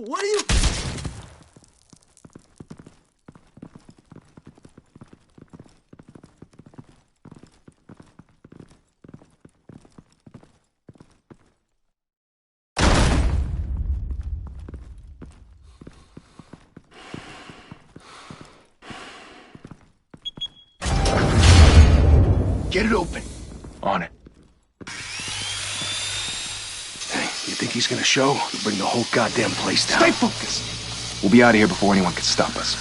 What are you... Get it open. On it. Hey, you think he's gonna show? He'll bring the whole goddamn place down. Stay focused. We'll be out of here before anyone can stop us.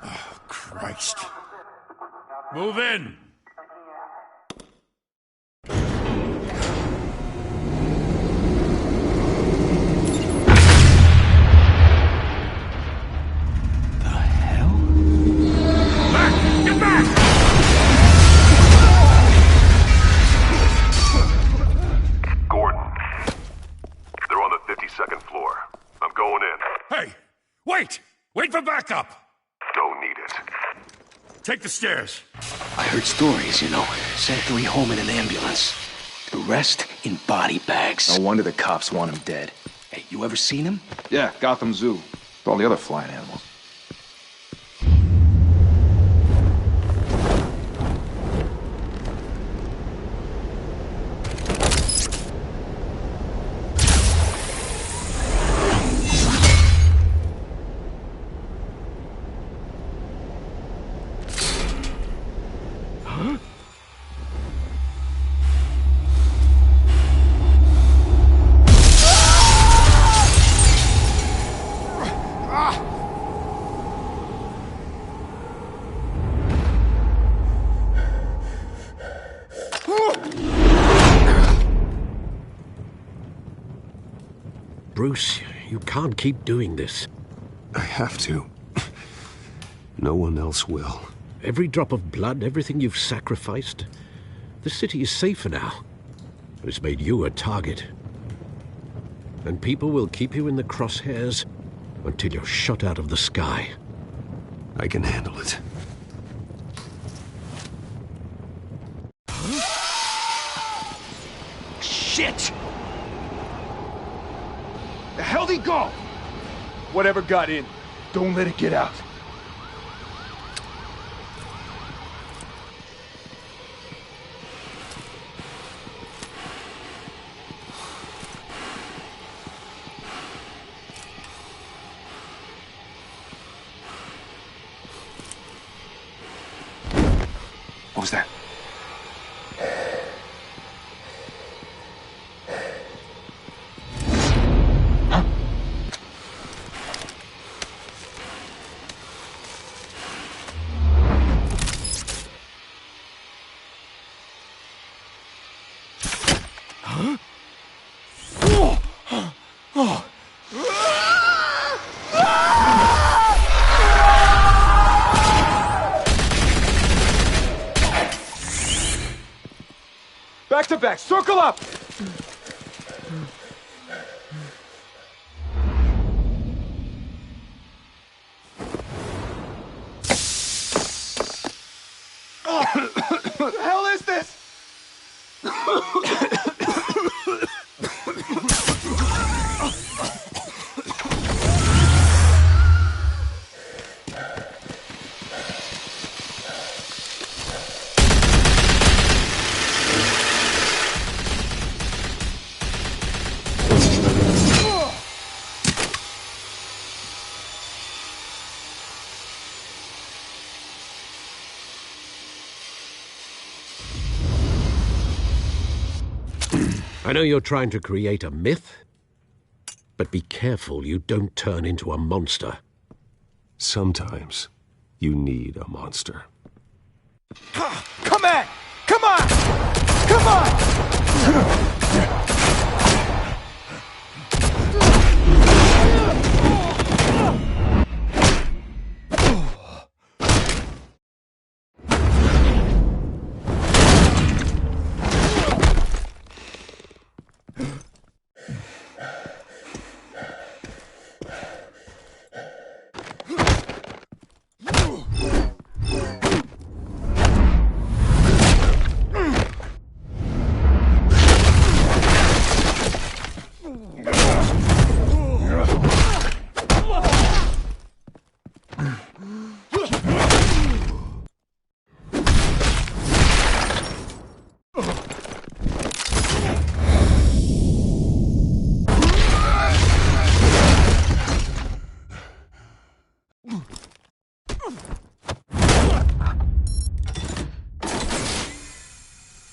Oh, Christ. Move in! Wait for backup! Don't need it. Take the stairs. I heard stories, you know. Sent 3 home in an ambulance. The rest in body bags. No wonder the cops want him dead. Hey, you ever seen him? Yeah, Gotham Zoo. With all the other flying animals. Bruce, you can't keep doing this. I have to. No one else will. Every drop of blood, everything you've sacrificed. The city is safer now. It's made you a target. And people will keep you in the crosshairs until you're shot out of the sky. I can handle it. Shit! The hell'd he go? Whatever got in, don't let it get out. What was that? Back to back, circle up! What the hell is this? I know you're trying to create a myth, but be careful you don't turn into a monster. Sometimes you need a monster. Come on! Come on! Come on!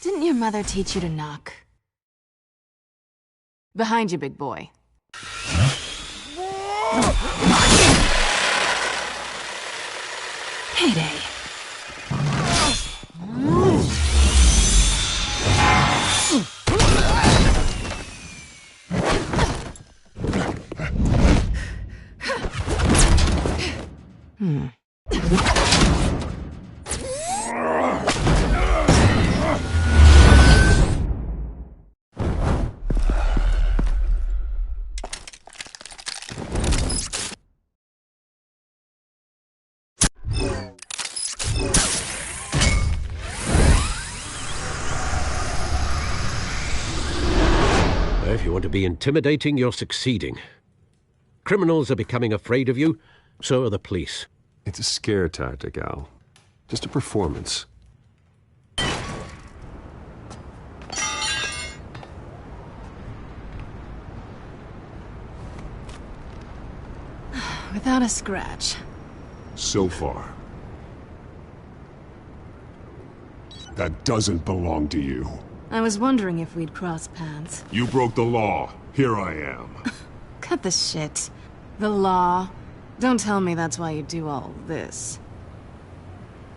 Didn't your mother teach you to knock? Behind you, big boy. Payday. If you want to be intimidating, you're succeeding. Criminals are becoming afraid of you, so are the police. It's a scare tactic, Al. Just a performance. Without a scratch. So far. That doesn't belong to you. I was wondering if we'd cross paths. You broke the law. Here I am. Cut the shit. The law. Don't tell me that's why you do all this.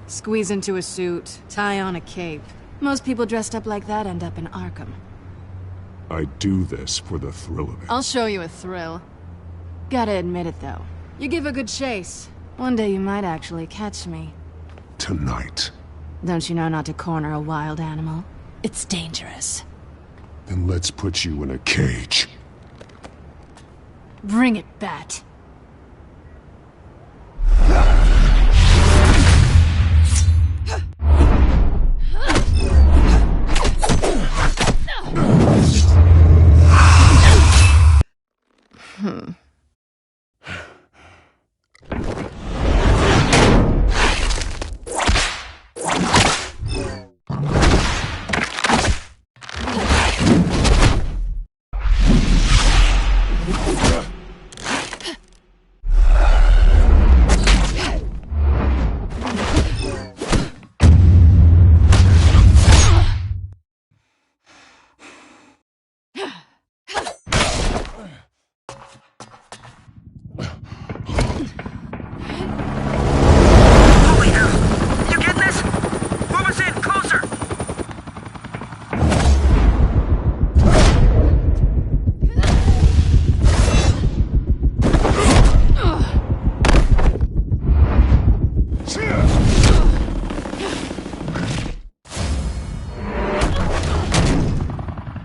Squeeze into a suit, tie on a cape. Most people dressed up like that end up in Arkham. I do this for the thrill of it. I'll show you a thrill. Gotta admit it, though. You give a good chase. One day you might actually catch me. Tonight. Don't you know not to corner a wild animal? It's dangerous. Then let's put you in a cage. Bring it, Bat.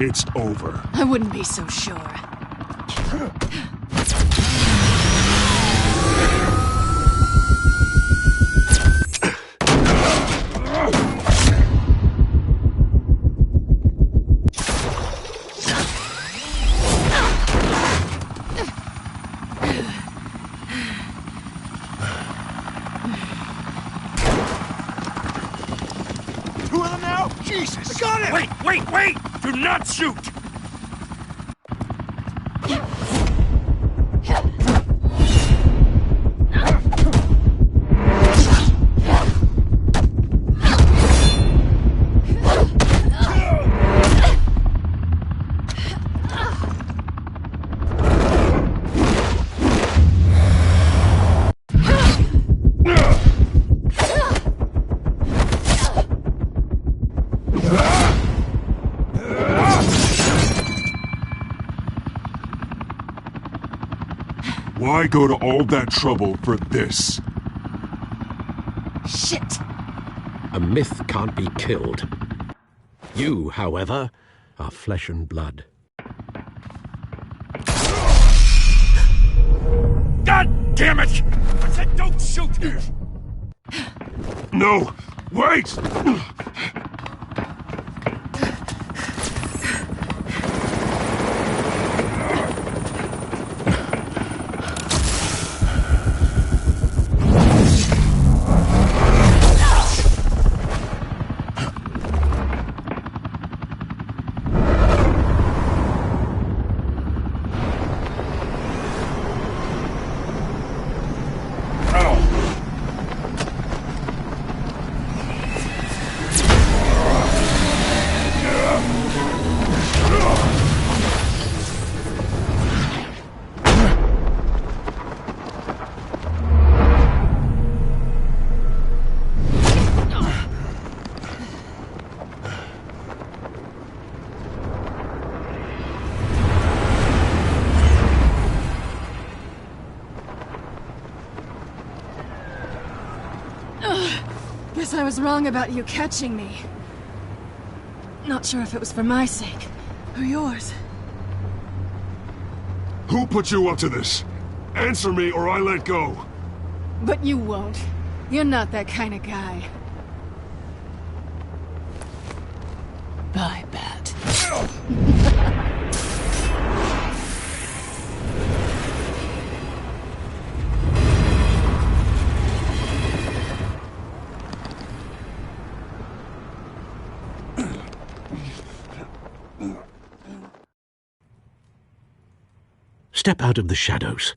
It's over. I wouldn't be so sure. Two of them now? Jesus! I got him! Wait! Do not shoot! Why go to all that trouble for this? Shit! A myth can't be killed. You, however, are flesh and blood. God damn it! I said don't shoot! No! Wait! Guess I was wrong about you catching me. Not sure if it was for my sake, or yours. Who put you up to this? Answer me or I let go. But you won't. You're not that kind of guy. Bye, Bat. Step out of the shadows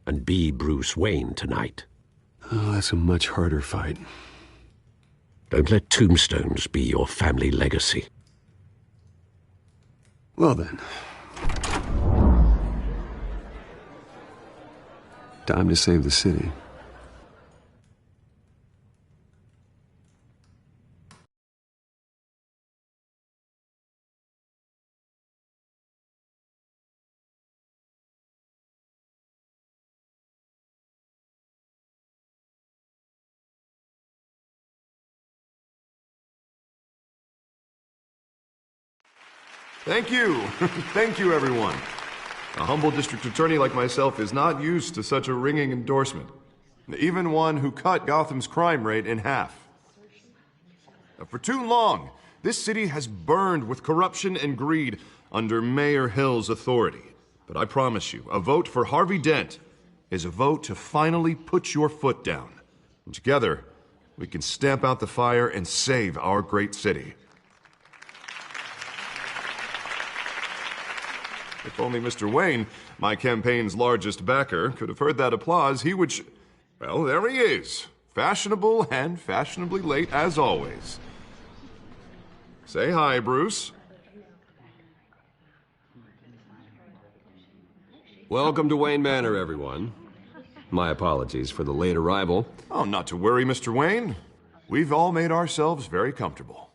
and be Bruce Wayne tonight. Oh, that's a much harder fight. Don't let tombstones be your family legacy. Well then. Time to save the city. Thank you. Thank you, everyone. A humble district attorney like myself is not used to such a ringing endorsement. Even one who cut Gotham's crime rate in half. For too long, this city has burned with corruption and greed under Mayor Hill's authority. But I promise you, a vote for Harvey Dent is a vote to finally put your foot down. And together, we can stamp out the fire and save our great city. If only Mr. Wayne, my campaign's largest backer, could have heard that applause, he would well, there he is. Fashionable and fashionably late as always. Say hi, Bruce. Welcome to Wayne Manor, everyone. My apologies for the late arrival. Oh, not to worry, Mr. Wayne. We've all made ourselves very comfortable.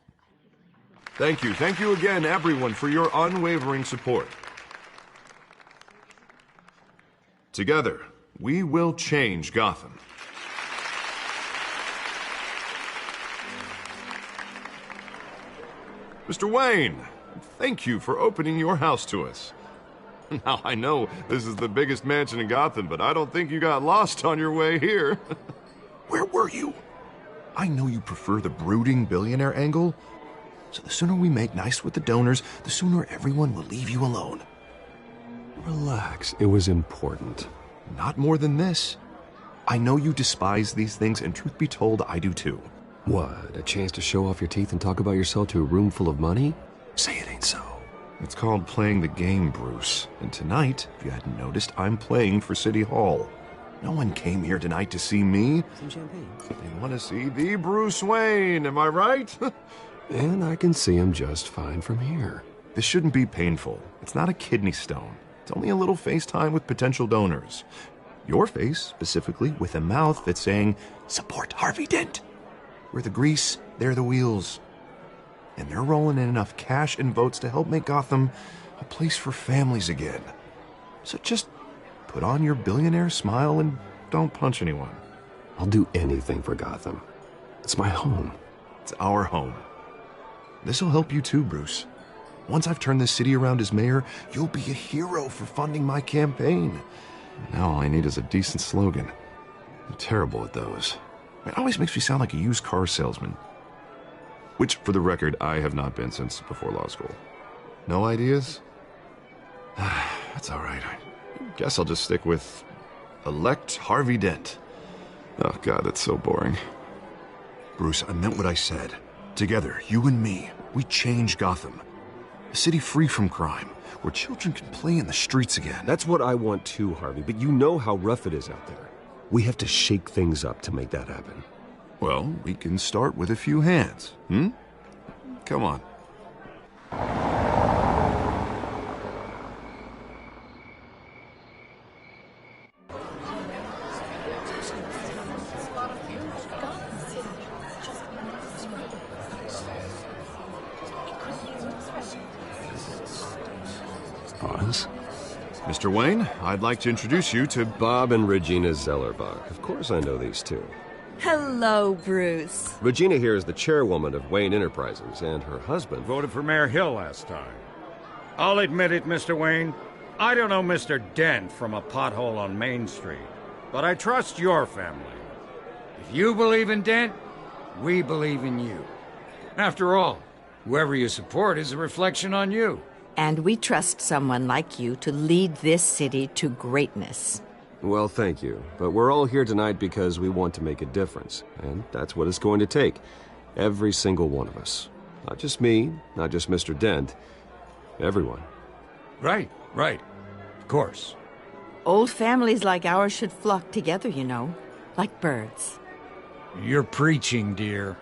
Thank you again, everyone, for your unwavering support. Together, we will change Gotham. Mr. Wayne, thank you for opening your house to us. Now, I know this is the biggest mansion in Gotham, but I don't think you got lost on your way here. Where were you? I know you prefer the brooding billionaire angle, so the sooner we make nice with the donors, the sooner everyone will leave you alone. Relax, it was important. Not more than this. I know you despise these things, and truth be told, I do too. What, a chance to show off your teeth and talk about yourself to a room full of money? Say it ain't so. It's called playing the game, Bruce. And tonight, if you hadn't noticed, I'm playing for City Hall. No one came here tonight to see me. Some champagne. They want to see the Bruce Wayne, am I right? And I can see him just fine from here. This shouldn't be painful. It's not a kidney stone. It's only a little FaceTime with potential donors. Your face, specifically, with a mouth that's saying, support Harvey Dent. We're the grease, they're the wheels. And they're rolling in enough cash and votes to help make Gotham a place for families again. So just put on your billionaire smile and don't punch anyone. I'll do anything for Gotham. It's my home. It's our home. This'll help you too, Bruce. Once I've turned this city around as mayor, you'll be a hero for funding my campaign. Now all I need is a decent slogan. I'm terrible at those. It always makes me sound like a used car salesman. Which, for the record, I have not been since before law school. No ideas? That's all right. I guess I'll just stick with elect Harvey Dent. Oh, God, that's so boring. Bruce, I meant what I said. Together, you and me, we change Gotham. A city free from crime, where children can play in the streets again. That's what I want too, Harvey, but you know how rough it is out there. We have to shake things up to make that happen. Well, we can start with a few hands, Come on. Pause. Mr. Wayne, I'd like to introduce you to Bob and Regina Zellerbach. Of course I know these two. Hello, Bruce. Regina here is the chairwoman of Wayne Enterprises, and her husband Voted for Mayor Hill last time. I'll admit it, Mr. Wayne. I don't know Mr. Dent from a pothole on Main Street, but I trust your family. If you believe in Dent, we believe in you. After all, whoever you support is a reflection on you. And we trust someone like you to lead this city to greatness. Well, thank you. But we're all here tonight because we want to make a difference. And that's what it's going to take. Every single one of us. Not just me, not just Mr. Dent. Everyone. Right. Of course. Old families like ours should flock together, you know. Like birds. You're preaching, dear.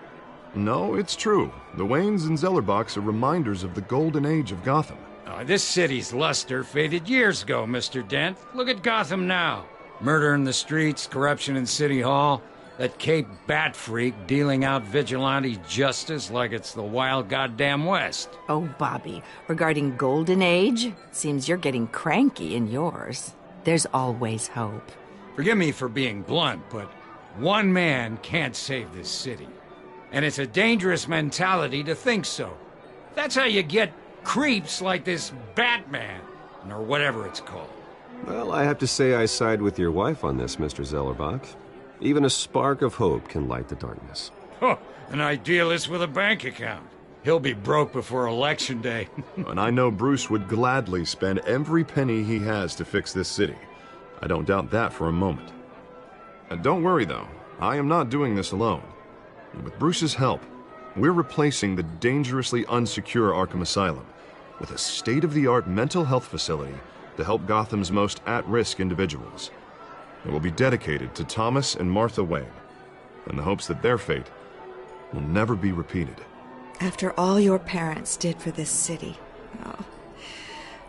No, it's true. The Waynes and Zellerbachs are reminders of the golden age of Gotham. This city's luster faded years ago, Mr. Dent. Look at Gotham now. Murder in the streets, corruption in City Hall, that Cape Bat freak dealing out vigilante justice like it's the wild goddamn West. Oh, Bobby, regarding Golden Age, seems you're getting cranky in yours. There's always hope. Forgive me for being blunt, but one man can't save this city. And it's a dangerous mentality to think so. That's how you get creeps like this Batman, or whatever it's called. Well, I have to say I side with your wife on this, Mr. Zellerbach. Even a spark of hope can light the darkness. Huh, an idealist with a bank account. He'll be broke before Election Day. And I know Bruce would gladly spend every penny he has to fix this city. I don't doubt that for a moment. Don't worry, though. I am not doing this alone. With Bruce's help, we're replacing the dangerously unsecure Arkham Asylum with a state-of-the-art mental health facility to help Gotham's most at-risk individuals. It will be dedicated to Thomas and Martha Wayne, in the hopes that their fate will never be repeated. After all your parents did for this city,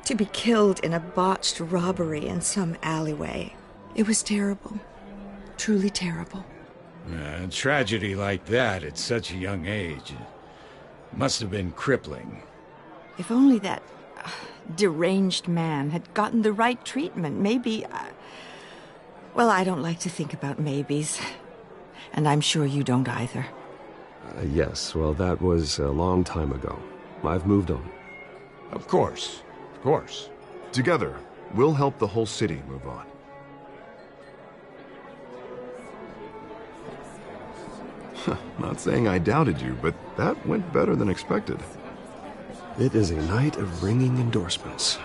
to be killed in a botched robbery in some alleyway, it was terrible. Truly terrible. A tragedy like that at such a young age must have been crippling. If only that deranged man had gotten the right treatment, maybe... well, I don't like to think about maybes. And I'm sure you don't either. Yes, well, that was a long time ago. I've moved on. Of course. Together, we'll help the whole city move on. Not saying I doubted you, but that went better than expected. It is a night of ringing endorsements.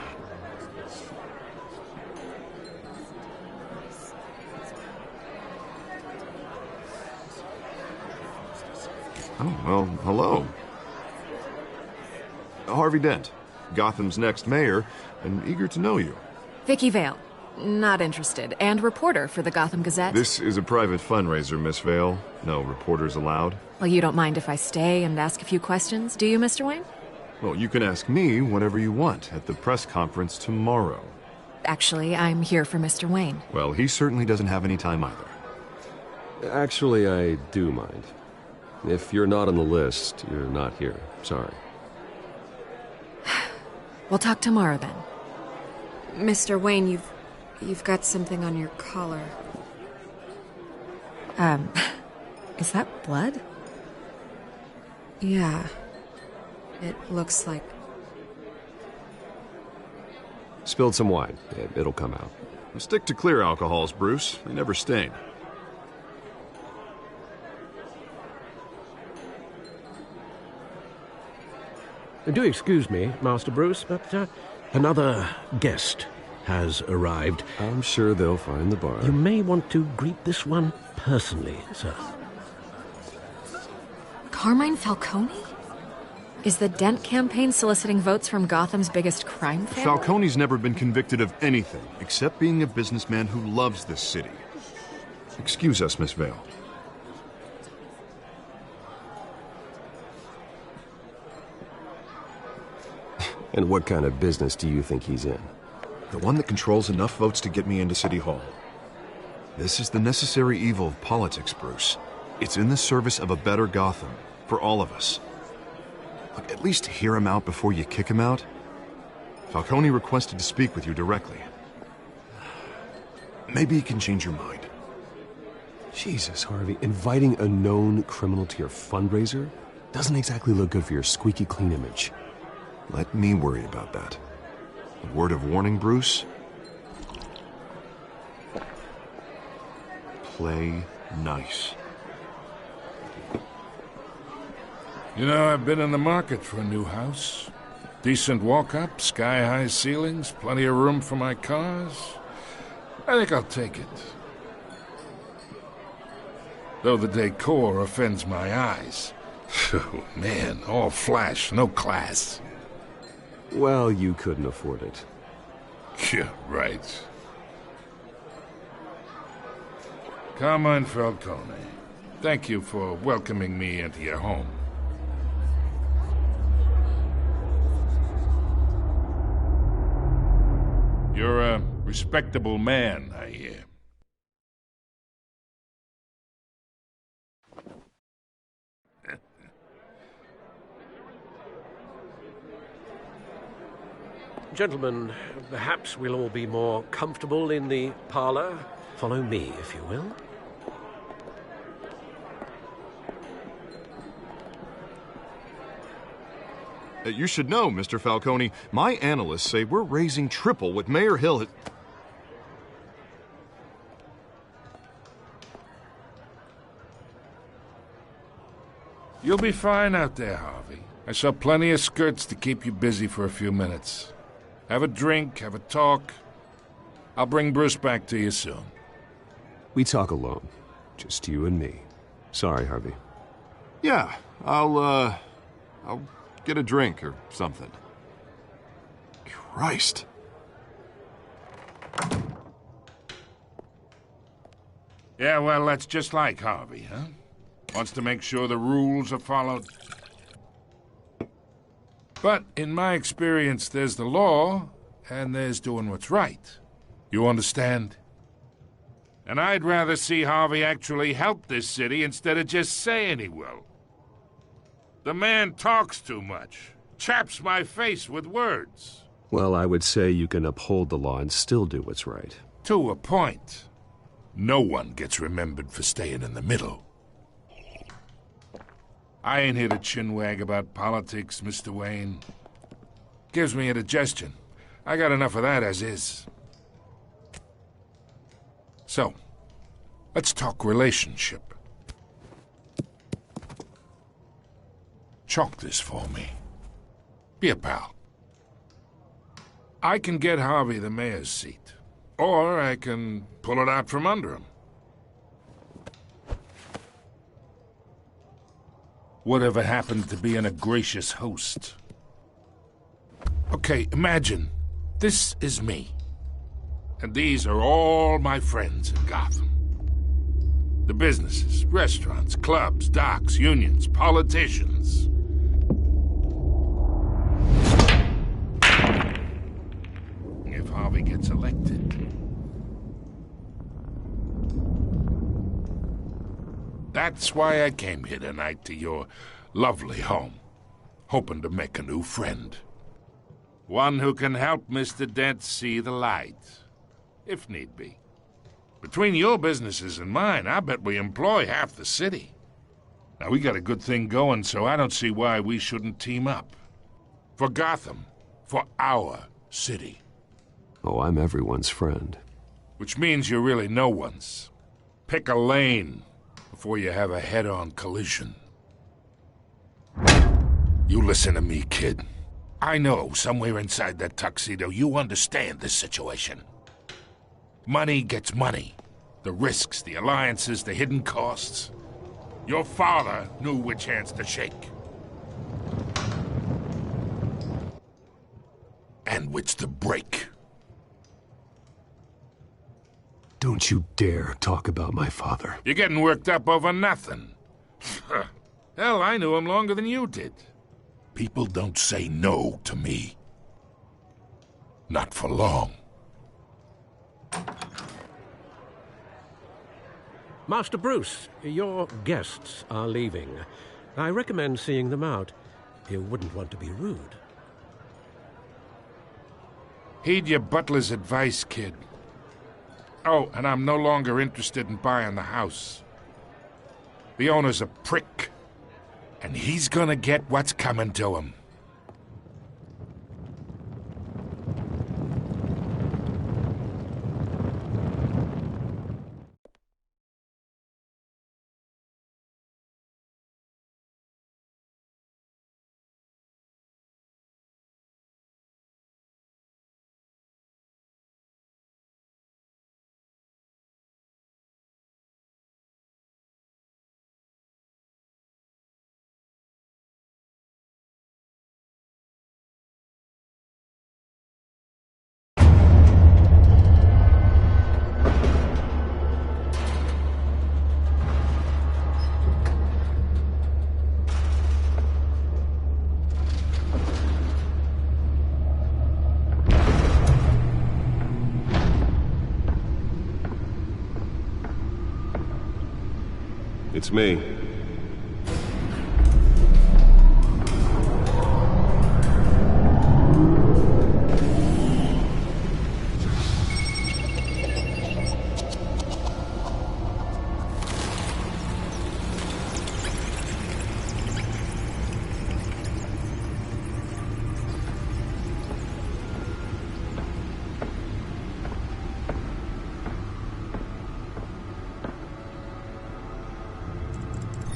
Oh, well, hello. Harvey Dent, Gotham's next mayor, and eager to know you. Vicky Vale. Not interested. And reporter for the Gotham Gazette. This is a private fundraiser, Miss Vale. No reporters allowed. Well, you don't mind if I stay and ask a few questions, do you, Mr. Wayne? Well, you can ask me whatever you want at the press conference tomorrow. Actually, I'm here for Mr. Wayne. Well, he certainly doesn't have any time either. Actually, I do mind. If you're not on the list, you're not here. Sorry. We'll talk tomorrow, then. Mr. Wayne, you've got something on your collar. Is that blood? Yeah. It looks like... Spilled some wine. It'll come out. Stick to clear alcohols, Bruce. They never stain. Do excuse me, Master Bruce, but another guest has arrived. I'm sure they'll find the bar. You may want to greet this one personally, sir. Carmine Falcone? Is the Dent campaign soliciting votes from Gotham's biggest crime family? Falcone's never been convicted of anything except being a businessman who loves this city. Excuse us, Miss Vale. And what kind of business do you think he's in? The one that controls enough votes to get me into City Hall. This is the necessary evil of politics, Bruce. It's in the service of a better Gotham, for all of us. Look, at least hear him out before you kick him out. Falcone requested to speak with you directly. Maybe he can change your mind. Jesus, Harvey, inviting a known criminal to your fundraiser doesn't exactly look good for your squeaky clean image. Let me worry about that. A word of warning, Bruce? Play nice. You know, I've been in the market for a new house. Decent walk-up, sky-high ceilings, plenty of room for my cars. I think I'll take it. Though the decor offends my eyes. Oh, man, all flash, no class. Well, you couldn't afford it. Yeah, right. Carmine Falcone, thank you for welcoming me into your home. You're a respectable man, I hear. Gentlemen, perhaps we'll all be more comfortable in the parlor. Follow me, if you will. You should know, Mr. Falcone, my analysts say we're raising triple what Mayor Hill had... You'll be fine out there, Harvey. I saw plenty of skirts to keep you busy for a few minutes. Have a drink, have a talk. I'll bring Bruce back to you soon. We talk alone. Just you and me. Sorry, Harvey. Yeah, I'll get a drink or something. Christ. Yeah, well, that's just like Harvey, huh? Wants to make sure the rules are followed. But in my experience, there's the law, and there's doing what's right. You understand? And I'd rather see Harvey actually help this city instead of just saying he will. The man talks too much, chaps my face with words. Well, I would say you can uphold the law and still do what's right. To a point. No one gets remembered for staying in the middle. I ain't here to chinwag about politics, Mr. Wayne. Gives me indigestion. I got enough of that as is. So, let's talk relationship. Chalk this for me. Be a pal. I can get Harvey the mayor's seat, or I can pull it out from under him. Whatever happened to being a gracious host? Okay, imagine this is me, and these are all my friends in Gotham. The businesses, restaurants, clubs, docks, unions, politicians. If Harvey gets elected. That's why I came here tonight to your lovely home, hoping to make a new friend. One who can help Mr. Dent see the light, if need be. Between your businesses and mine, I bet we employ half the city. Now, we got a good thing going, so I don't see why we shouldn't team up. For Gotham, for our city. Oh, I'm everyone's friend. Which means you're really no one's. Pick a lane before you have a head-on collision. You listen to me, kid. I know somewhere inside that tuxedo you understand this situation. Money gets money. The risks, the alliances, the hidden costs. Your father knew which hands to shake. And which to break. Don't you dare talk about my father. You're getting worked up over nothing. Hell, I knew him longer than you did. People don't say no to me. Not for long. Master Bruce, your guests are leaving. I recommend seeing them out. You wouldn't want to be rude. Heed your butler's advice, kid. Oh, and I'm no longer interested in buying the house. The owner's a prick, and he's gonna get what's coming to him. It's me.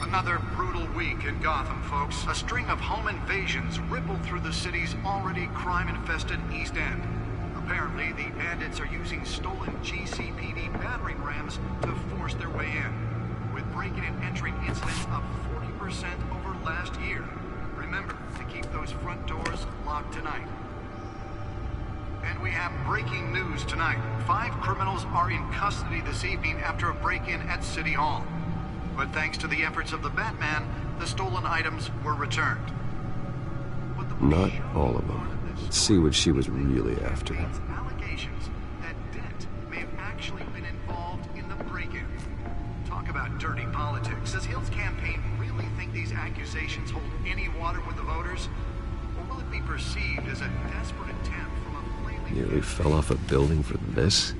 Another brutal week in Gotham, folks. A string of home invasions rippled through the city's already crime-infested East End. Apparently, the bandits are using stolen GCPD battering rams to force their way in, with break-in and entering incidents up 40% over last year. Remember to keep those front doors locked tonight. And we have breaking news tonight. 5 criminals are in custody this evening after a break-in at City Hall. But thanks to the efforts of the Batman, the stolen items were returned. Not all of them. Let's see what she was really after. Allegations that Dent may have actually been involved in the break-in. Talk about dirty politics. Does Hill's campaign really think these accusations hold any water with the voters? Or will it be perceived as a desperate attempt from a flaming... Nearly fell off a building for this?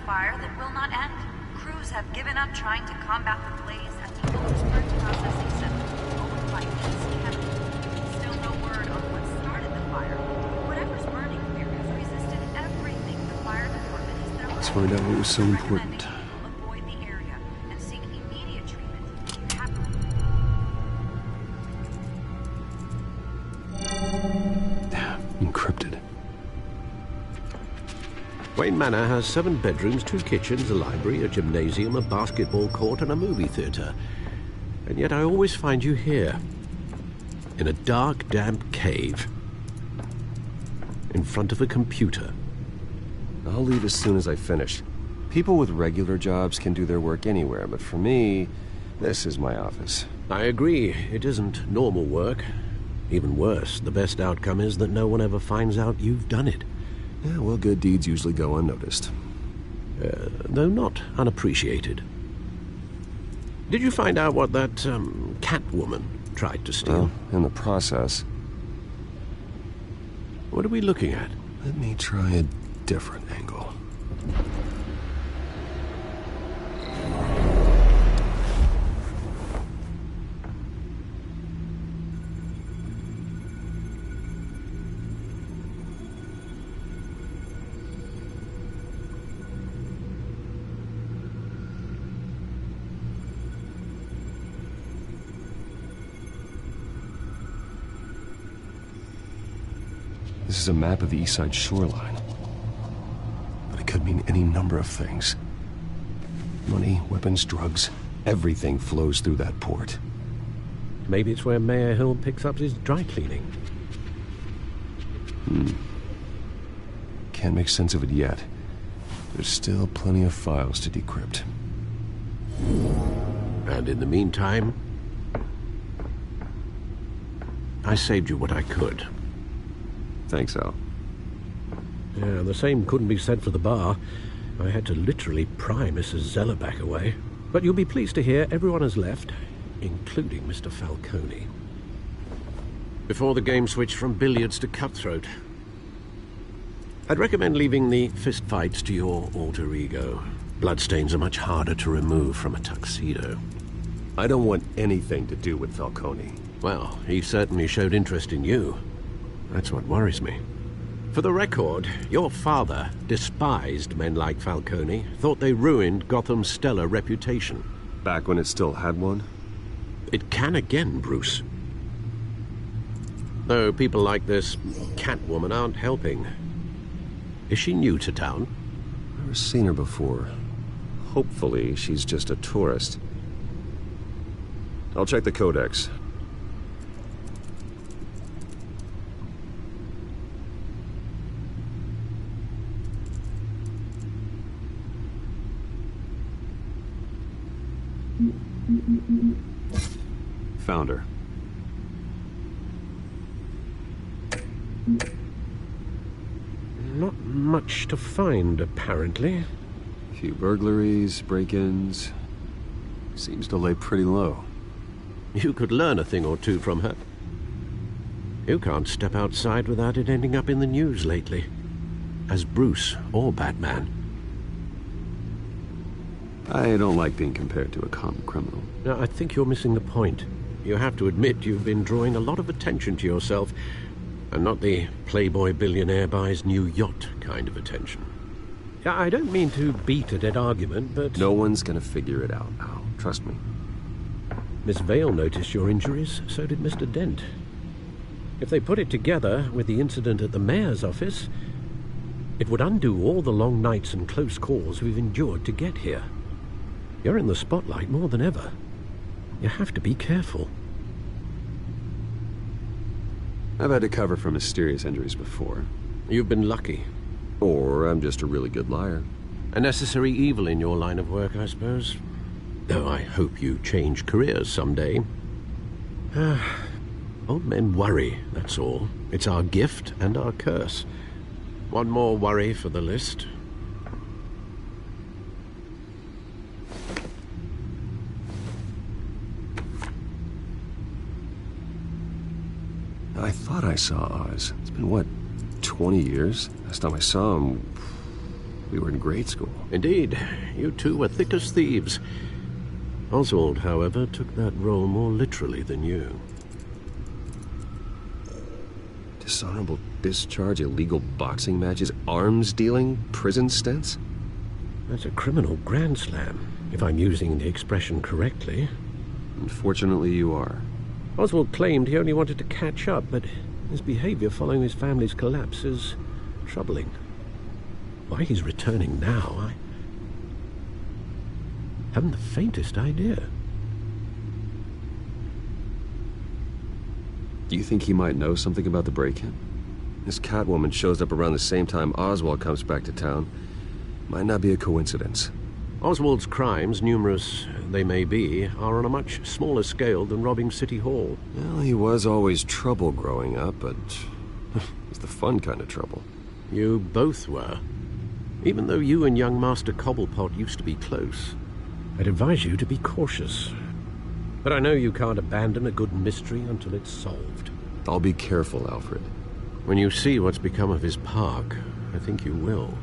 Fire that will not end. Crews have given up trying to combat the blaze and developers processing center owned by East Chemical. Still no word on what started the fire. Whatever's burning here has resisted everything the fire department has thrown. Let's find out what was so important. Avoid the area and seek immediate treatment. Encrypted. Wayne Manor has 7 bedrooms, 2 kitchens, a library, a gymnasium, a basketball court, and a movie theater. And yet I always find you here, in a dark, damp cave, in front of a computer. I'll leave as soon as I finish. People with regular jobs can do their work anywhere, but for me, this is my office. I agree. It isn't normal work. Even worse, the best outcome is that no one ever finds out you've done it. Yeah, well, good deeds usually go unnoticed. Though not unappreciated. Did you find out what that, Catwoman tried to steal? Well, in the process. What are we looking at? Let me try a different angle. This is a map of the East Side shoreline. But it could mean any number of things. Money, weapons, drugs, everything flows through that port. Maybe it's where Mayor Hill picks up his dry cleaning. Can't make sense of it yet. There's still plenty of files to decrypt. And in the meantime, I saved you what I could. Thanks, Al. Yeah, the same couldn't be said for the bar. I had to literally pry Mrs. Zellerback away. But you'll be pleased to hear everyone has left, including Mr. Falcone. Before the game switched from billiards to cutthroat. I'd recommend leaving the fistfights to your alter ego. Bloodstains are much harder to remove from a tuxedo. I don't want anything to do with Falcone. Well, he certainly showed interest in you. That's what worries me. For the record, your father despised men like Falcone, thought they ruined Gotham's stellar reputation. Back when it still had one? It can again, Bruce. Though people like this Catwoman aren't helping. Is she new to town? Never seen her before. Hopefully, she's just a tourist. I'll check the codex. Found her. Not much to find, apparently. A few burglaries, break-ins. Seems to lay pretty low. You could learn a thing or two from her. You can't step outside without it ending up in the news lately. As Bruce or Batman. I don't like being compared to a common criminal. Now, I think you're missing the point. You have to admit you've been drawing a lot of attention to yourself, and not the playboy billionaire buys new yacht kind of attention. I don't mean to beat a dead argument, but... No one's gonna figure it out, Al. Trust me. Miss Vale noticed your injuries, so did Mr. Dent. If they put it together with the incident at the mayor's office, it would undo all the long nights and close calls we've endured to get here. You're in the spotlight more than ever. You have to be careful. I've had to cover for mysterious injuries before. You've been lucky. Or I'm just a really good liar. A necessary evil in your line of work, I suppose. Though I hope you change careers someday. Old men worry, that's all. It's our gift and our curse. One more worry for the list. I thought I saw Oz. It's been, what, 20 years? Last time I saw him, we were in grade school. Indeed. You two were thick as thieves. Oswald, however, took that role more literally than you. Dishonorable discharge, illegal boxing matches, arms dealing, prison stints? That's a criminal grand slam, if I'm using the expression correctly. Unfortunately, you are. Oswald claimed he only wanted to catch up, but his behavior following his family's collapse is troubling. Why he's returning now, I haven't the faintest idea. Do you think he might know something about the break-in? This Catwoman shows up around the same time Oswald comes back to town. Might not be a coincidence. Oswald's crimes, numerous they may be, are on a much smaller scale than robbing City Hall. Well, he was always trouble growing up, but it's the fun kind of trouble. You both were. Even though you and young Master Cobblepot used to be close, I'd advise you to be cautious. But I know you can't abandon a good mystery until it's solved. I'll be careful, Alfred. When you see what's become of his park, I think you will.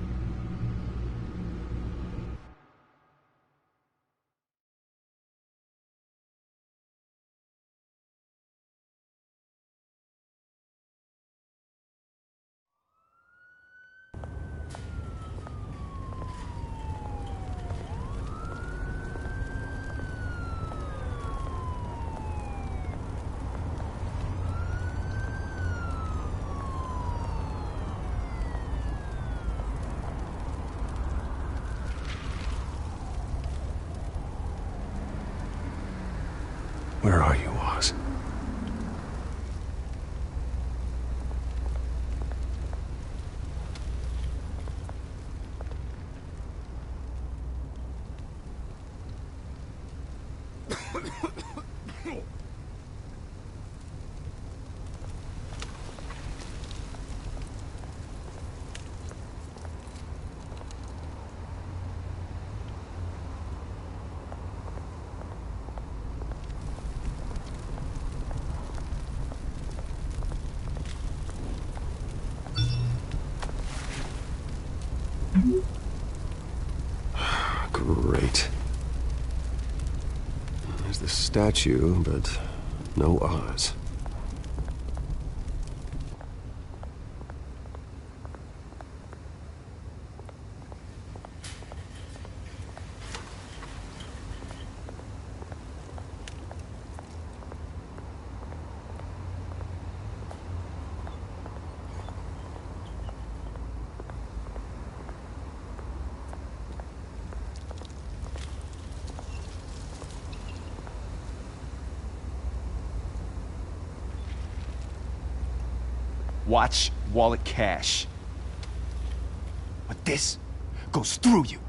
Where are you, Oz? the statue, but no Oz. Watch, wallet, cash. But this goes through you.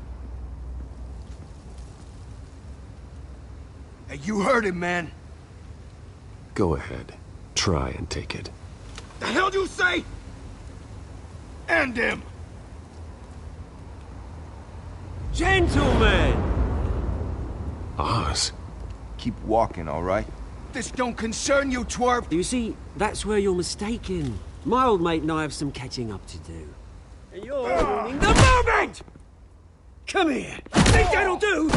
Hey, you heard him, man. Go ahead. Try and take it. The hell do you say? End him! Gentlemen! Oz. Keep walking, all right? This don't concern you, twerp! You see, that's where you're mistaken. My old mate and I have some catching up to do. And you're ruining the moment! Come here! Think that'll do?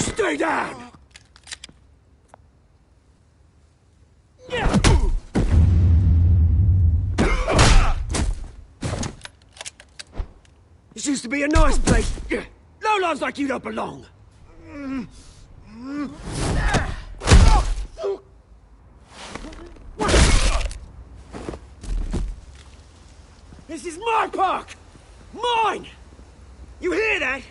Stay down! This used to be a nice place. Lowlifes like you don't belong. This is my park! Mine! You hear that?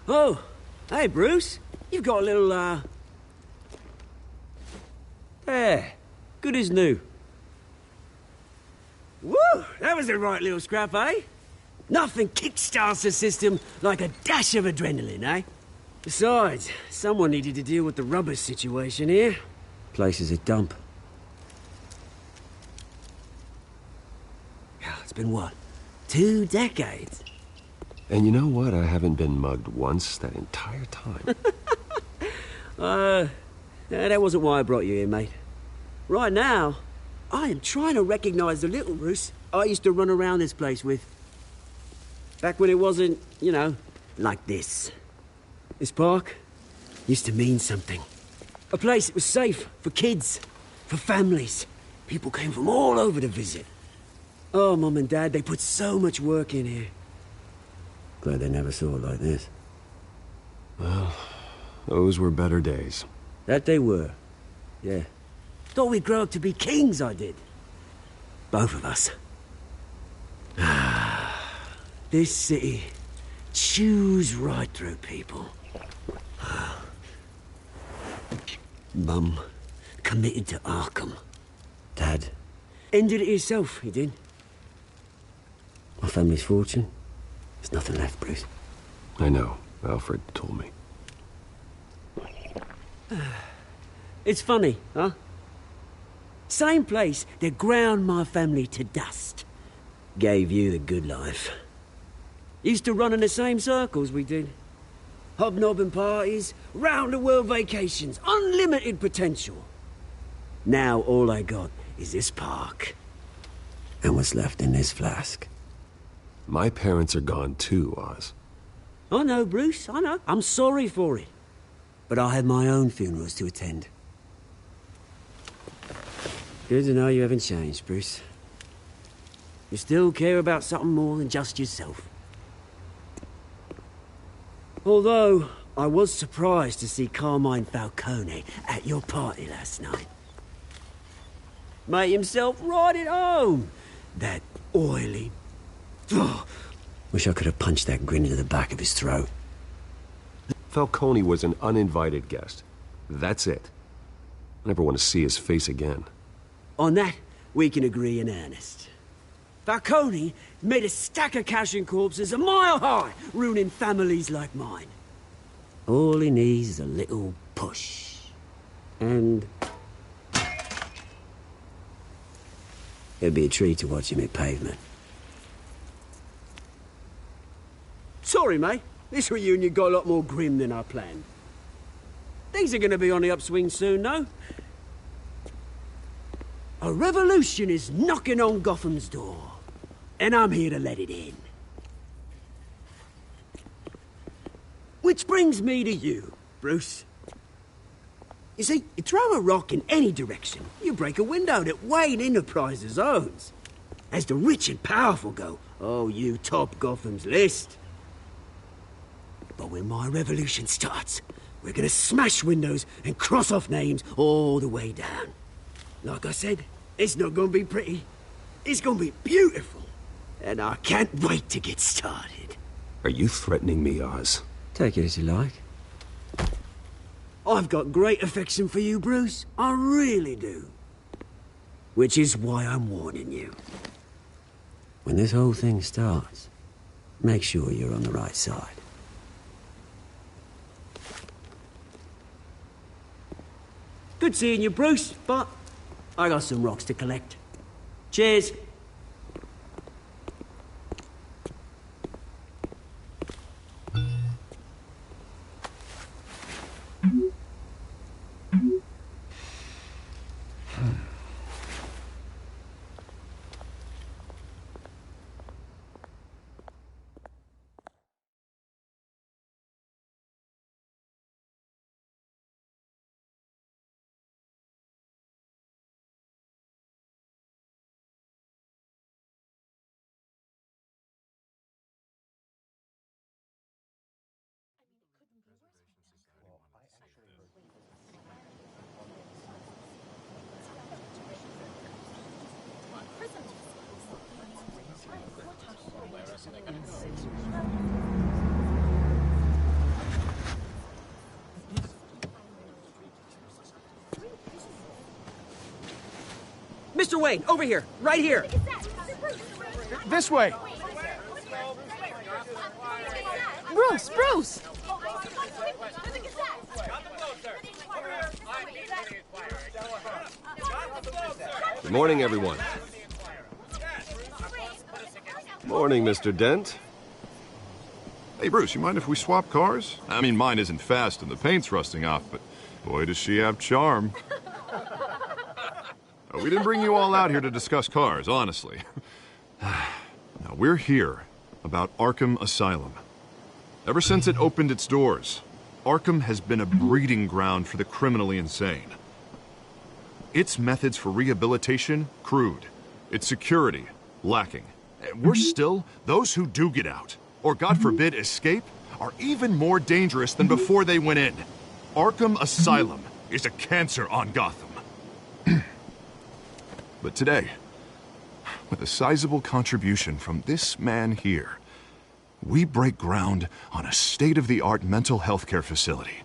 Oh, hey, Bruce. You've got a little, There. Good as new. Woo! That was a right little scrap, eh? Nothing kickstarts the system like a dash of adrenaline, eh? Besides, someone needed to deal with the rubber situation here. Place is a dump. It's been what? 2 decades? And you know what? I haven't been mugged once that entire time. That wasn't why I brought you here, mate. Right now, I am trying to recognize the little Bruce I used to run around this place with. Back when it wasn't, you know, like this. This park used to mean something. A place that was safe for kids, for families. People came from all over to visit. Oh, Mum and Dad, they put so much work in here. Glad they never saw it like this. Well, those were better days. That they were. Yeah. Thought we'd grow up to be kings, I did. Both of us. This city chews right through people. Mum committed to Arkham. Dad ended it himself, he did. My family's fortune. There's nothing left, Bruce. I know. Alfred told me. It's funny, huh? Same place that ground my family to dust. Gave you the good life. Used to run in the same circles we did. Hobnobbing parties, round-the-world vacations, unlimited potential. Now all I got is this park. And what's left in this flask. My parents are gone too, Oz. I know, Bruce, I know. I'm sorry for it. But I have my own funerals to attend. Good to know you haven't changed, Bruce. You still care about something more than just yourself. Although, I was surprised to see Carmine Falcone at your party last night. Made himself right at home. That oily... Oh, wish I could have punched that grin into the back of his throat. Falcone was an uninvited guest. That's it. I never want to see his face again. On that, we can agree in earnest. Falcone made a stack of cash and corpses a mile high, ruining families like mine. All he needs is a little push. And... it'd be a treat to watch him hit pavement. Sorry, mate. This reunion got a lot more grim than I planned. Things are gonna be on the upswing soon, though. A revolution is knocking on Gotham's door, and I'm here to let it in. Which brings me to you, Bruce. You see, you throw a rock in any direction, you break a window that Wayne Enterprises owns. As the rich and powerful go, oh, you top Gotham's list. But when my revolution starts, we're gonna smash windows and cross off names all the way down. Like I said, it's not gonna be pretty. It's gonna be beautiful. And I can't wait to get started. Are you threatening me, Oz? Take it as you like. I've got great affection for you, Bruce. I really do. Which is why I'm warning you. When this whole thing starts, make sure you're on the right side. Good seeing you, Bruce, but I got some rocks to collect. Cheers. Mr. Wayne, over here, right here. This way. Bruce! Good morning, everyone. Morning, Mr. Dent. Hey, Bruce, you mind if we swap cars? I mean, mine isn't fast and the paint's rusting off, but boy, does she have charm. We didn't bring you all out here to discuss cars, honestly. Now, we're here about Arkham Asylum. Ever since it opened its doors, Arkham has been a breeding ground for the criminally insane. Its methods for rehabilitation, crude. Its security, lacking. And worse still, those who do get out, or God forbid escape, are even more dangerous than before they went in. Arkham Asylum is a cancer on Gotham. But today, with a sizable contribution from this man here, we break ground on a state-of-the-art mental health care facility.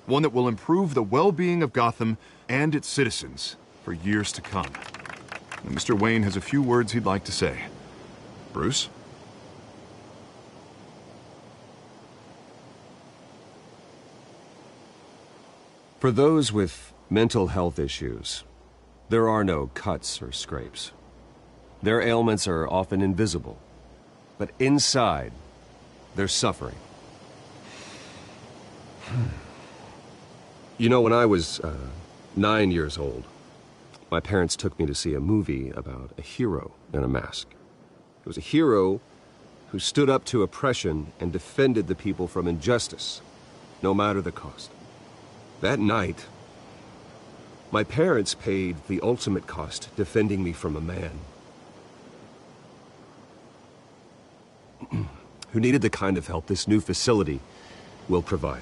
One that will improve the well-being of Gotham and its citizens for years to come. And Mr. Wayne has a few words he'd like to say. Bruce? For those with mental health issues, there are no cuts or scrapes. Their ailments are often invisible, but inside, they're suffering. You know, when I was 9 years old, my parents took me to see a movie about a hero in a mask. It was a hero who stood up to oppression and defended the people from injustice, no matter the cost. That night, my parents paid the ultimate cost defending me from a man who needed the kind of help this new facility will provide.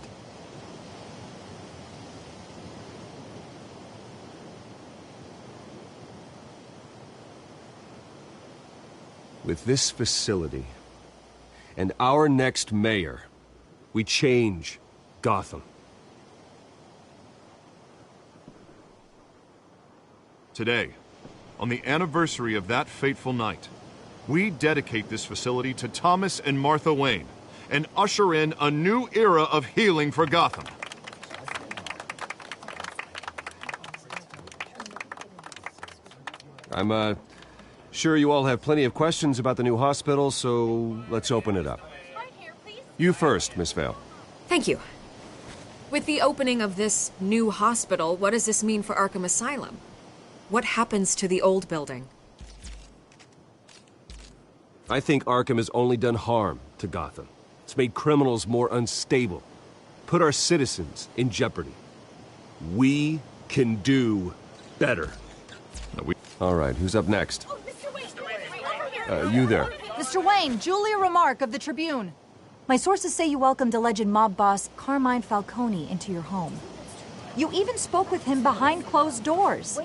With this facility and our next mayor, we change Gotham. Today, on the anniversary of that fateful night, we dedicate this facility to Thomas and Martha Wayne and usher in a new era of healing for Gotham. I'm sure you all have plenty of questions about the new hospital, so let's open it up. You first, Miss Vale. Thank you. With the opening of this new hospital, what does this mean for Arkham Asylum? What happens to the old building? I think Arkham has only done harm to Gotham. It's made criminals more unstable, put our citizens in jeopardy. We can do better. All right, who's up next? You there. Mr. Wayne, Julia Remark of the Tribune. My sources say you welcomed alleged mob boss Carmine Falcone into your home. You even spoke with him behind closed doors.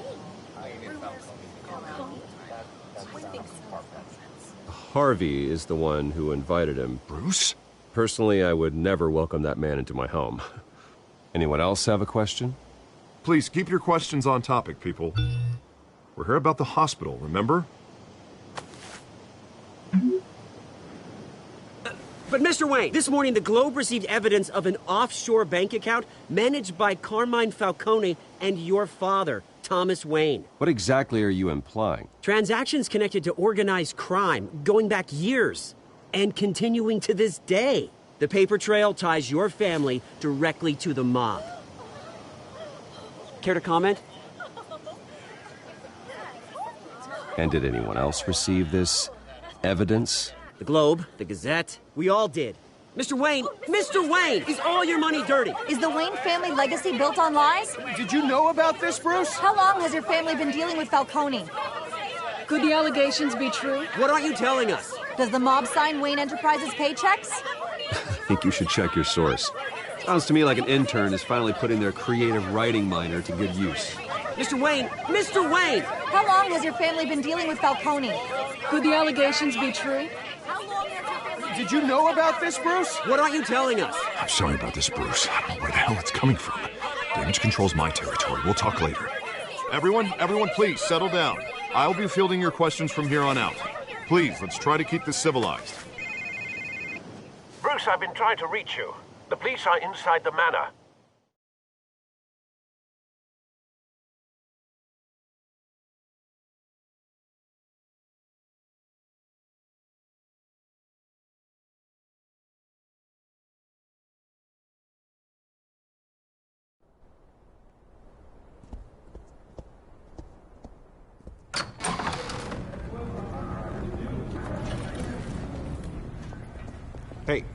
Harvey is the one who invited him. Bruce? Personally, I would never welcome that man into my home. Anyone else have a question? Please, keep your questions on topic, people. We're here about the hospital, remember? But Mr. Wayne, this morning the Globe received evidence of an offshore bank account managed by Carmine Falcone and your father, Thomas Wayne. What exactly are you implying? Transactions connected to organized crime going back years and continuing to this day. The paper trail ties your family directly to the mob. Care to comment? And did anyone else receive this evidence? The Globe, the Gazette, we all did. Mr. Wayne, is all your money dirty? Is the Wayne family legacy built on lies? Did you know about this, Bruce? How long has your family been dealing with Falcone? Could the allegations be true? What aren't you telling us? Does the mob sign Wayne Enterprises paychecks? I think you should check your source. Sounds to me like an intern is finally putting their creative writing minor to good use. Mr. Wayne! How long has your family been dealing with Falcone? Could the allegations be true? Did you know about this, Bruce? What aren't you telling us? I'm sorry about this, Bruce. I don't know where the hell it's coming from. Damage control's my territory. We'll talk later. Everyone, please, settle down. I'll be fielding your questions from here on out. Please, let's try to keep this civilized. Bruce, I've been trying to reach you. The police are inside the manor.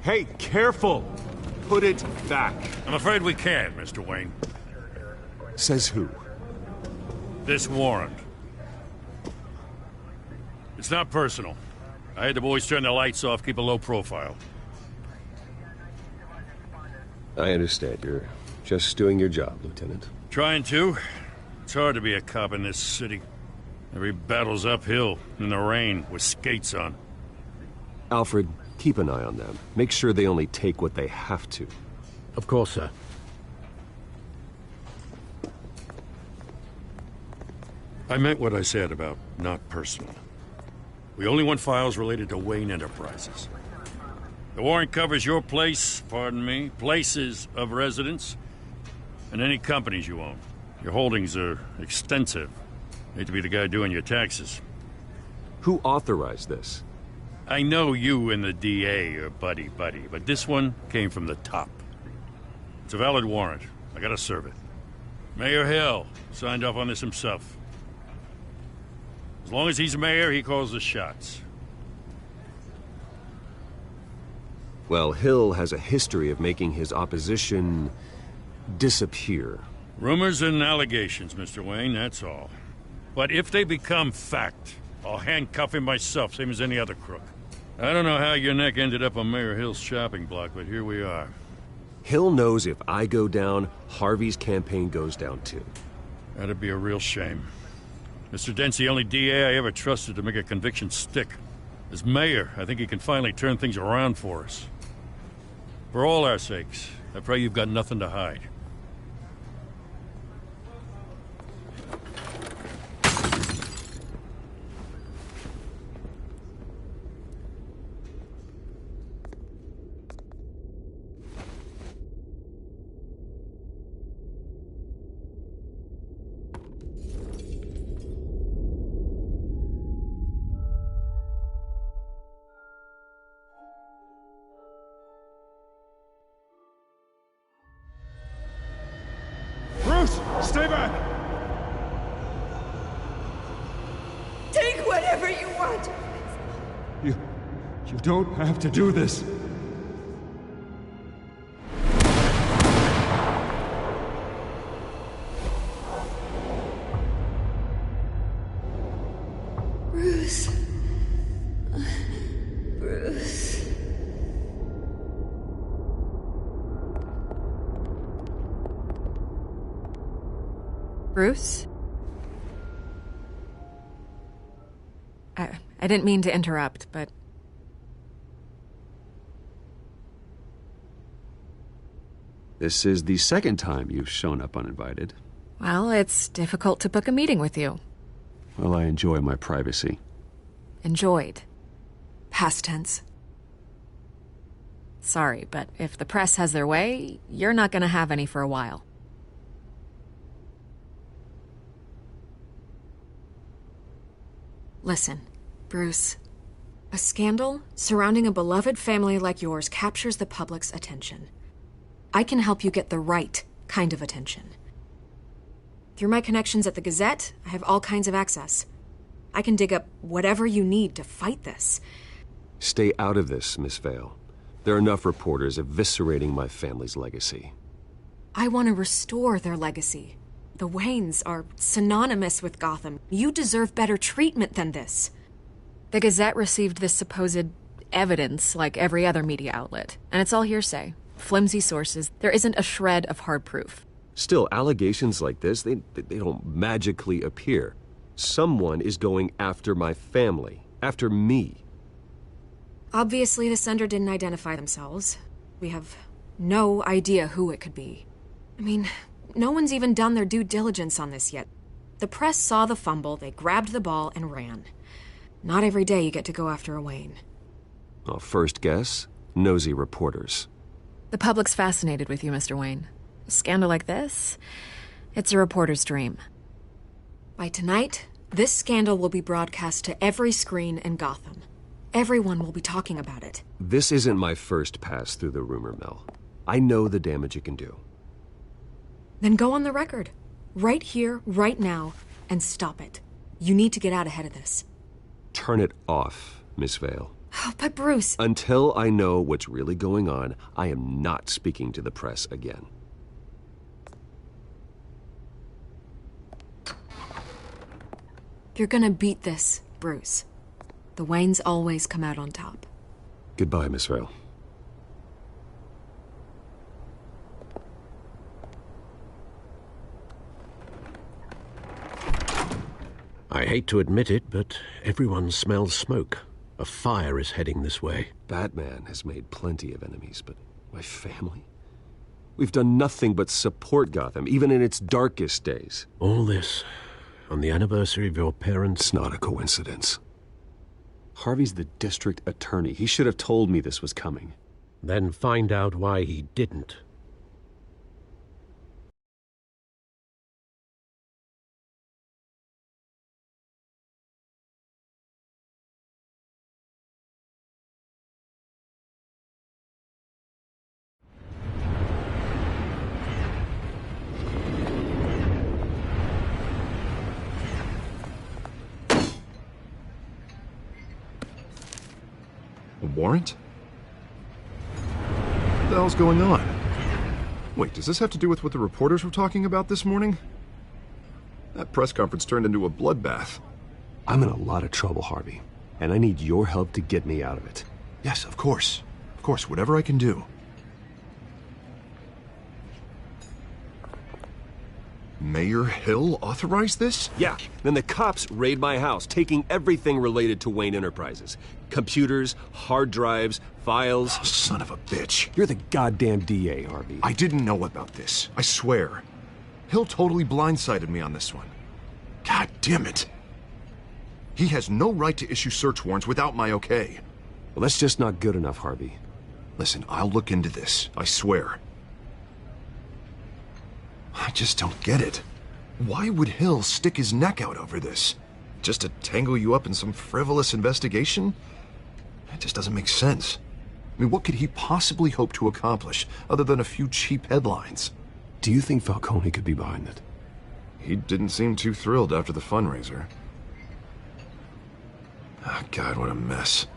Hey, careful! Put it back. I'm afraid we can't, Mr. Wayne. Says who? This warrant. It's not personal. I had the boys turn the lights off, keep a low profile. I understand. You're just doing your job, Lieutenant. Trying to. It's hard to be a cop in this city. Every battle's uphill, in the rain, with skates on. Alfred, keep an eye on them. Make sure they only take what they have to. Of course, sir. I meant what I said about not personal. We only want files related to Wayne Enterprises. The warrant covers your place, pardon me, places of residence, and any companies you own. Your holdings are extensive. Hate to be the guy doing your taxes. Who authorized this? I know you and the DA are buddy-buddy, but this one came from the top. It's a valid warrant. I gotta serve it. Mayor Hill signed off on this himself. As long as he's mayor, he calls the shots. Well, Hill has a history of making his opposition disappear. Rumors and allegations, Mr. Wayne, that's all. But if they become fact, I'll handcuff him myself, same as any other crook. I don't know how your neck ended up on Mayor Hill's shopping block, but here we are. Hill knows if I go down, Harvey's campaign goes down too. That'd be a real shame. Mr. Dent's the only DA I ever trusted to make a conviction stick. As mayor, I think he can finally turn things around for us. For all our sakes, I pray you've got nothing to hide. whatever you want. You don't have to do this. Bruce. Bruce. Bruce? I didn't mean to interrupt, but... This is the second time you've shown up uninvited. Well, it's difficult to book a meeting with you. Well, I enjoy my privacy. Enjoyed. Past tense. Sorry, but if the press has their way, you're not gonna have any for a while. Listen, Bruce. A scandal surrounding a beloved family like yours captures the public's attention. I can help you get the right kind of attention. Through my connections at the Gazette, I have all kinds of access. I can dig up whatever you need to fight this. Stay out of this, Miss Vale. There are enough reporters eviscerating my family's legacy. I want to restore their legacy. The Waynes are synonymous with Gotham. You deserve better treatment than this. The Gazette received this supposed evidence like every other media outlet, and it's all hearsay. Flimsy sources. There isn't a shred of hard proof. Still, allegations like this, they don't magically appear. Someone is going after my family, after me. Obviously, the sender didn't identify themselves. We have no idea who it could be. I mean, no one's even done their due diligence on this yet. The press saw the fumble, they grabbed the ball and ran. Not every day you get to go after a Wayne. Well, first guess, nosy reporters. The public's fascinated with you, Mr. Wayne. A scandal like this, it's a reporter's dream. By tonight, this scandal will be broadcast to every screen in Gotham. Everyone will be talking about it. This isn't my first pass through the rumor mill. I know the damage it can do. Then go on the record. Right here, right now, and stop it. You need to get out ahead of this. Turn it off, Miss Vale. Oh, but Bruce... Until I know what's really going on, I am not speaking to the press again. You're gonna beat this, Bruce. The Waynes always come out on top. Goodbye, Miss Vale. I hate to admit it, but everyone smells smoke. A fire is heading this way. Batman has made plenty of enemies, but my family? We've done nothing but support Gotham, even in its darkest days. All this on the anniversary of your parents'... It's not a coincidence. Harvey's the district attorney. He should have told me this was coming. Then find out why he didn't. A warrant? What the hell's going on? Wait, does this have to do with what the reporters were talking about this morning? That press conference turned into a bloodbath. I'm in a lot of trouble, Harvey, and I need your help to get me out of it. Yes, of course. Of course, whatever I can do. Mayor Hill authorized this? Yeah, then the cops raid my house, taking everything related to Wayne Enterprises. Computers, hard drives, files. Oh, son of a bitch. You're the goddamn DA, Harvey. I didn't know about this. I swear. Hill totally blindsided me on this one. God damn it. He has no right to issue search warrants without my okay. Well, that's just not good enough, Harvey. Listen, I'll look into this. I swear. I just don't get it. Why would Hill stick his neck out over this? Just to tangle you up in some frivolous investigation? It just doesn't make sense. I mean, what could he possibly hope to accomplish other than a few cheap headlines? Do you think Falcone could be behind it? He didn't seem too thrilled after the fundraiser. Oh, God, what a mess.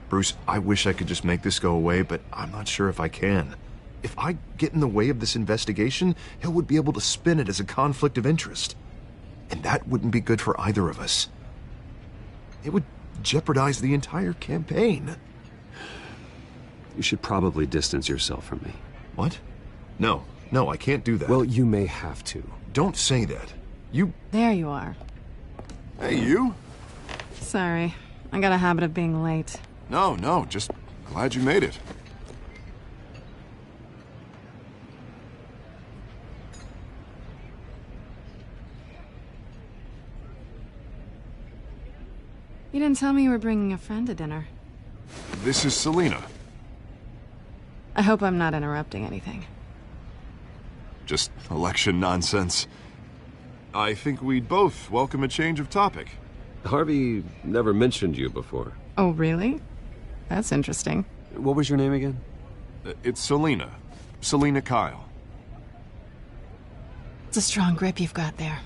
Bruce, I wish I could just make this go away, but I'm not sure if I can. If I get in the way of this investigation, Hill would be able to spin it as a conflict of interest. And that wouldn't be good for either of us. It would jeopardize the entire campaign. You should probably distance yourself from me. What? No, I can't do that. Well, you may have to. Don't say that. You... There you are. Hey, you? Sorry. I got a habit of being late. No, just glad you made it. You didn't tell me you were bringing a friend to dinner. This is Selina. I hope I'm not interrupting anything. Just election nonsense. I think we'd both welcome a change of topic. Harvey never mentioned you before. Oh, really? That's interesting. What was your name again? It's Selina. Selina Kyle. It's a strong grip you've got there.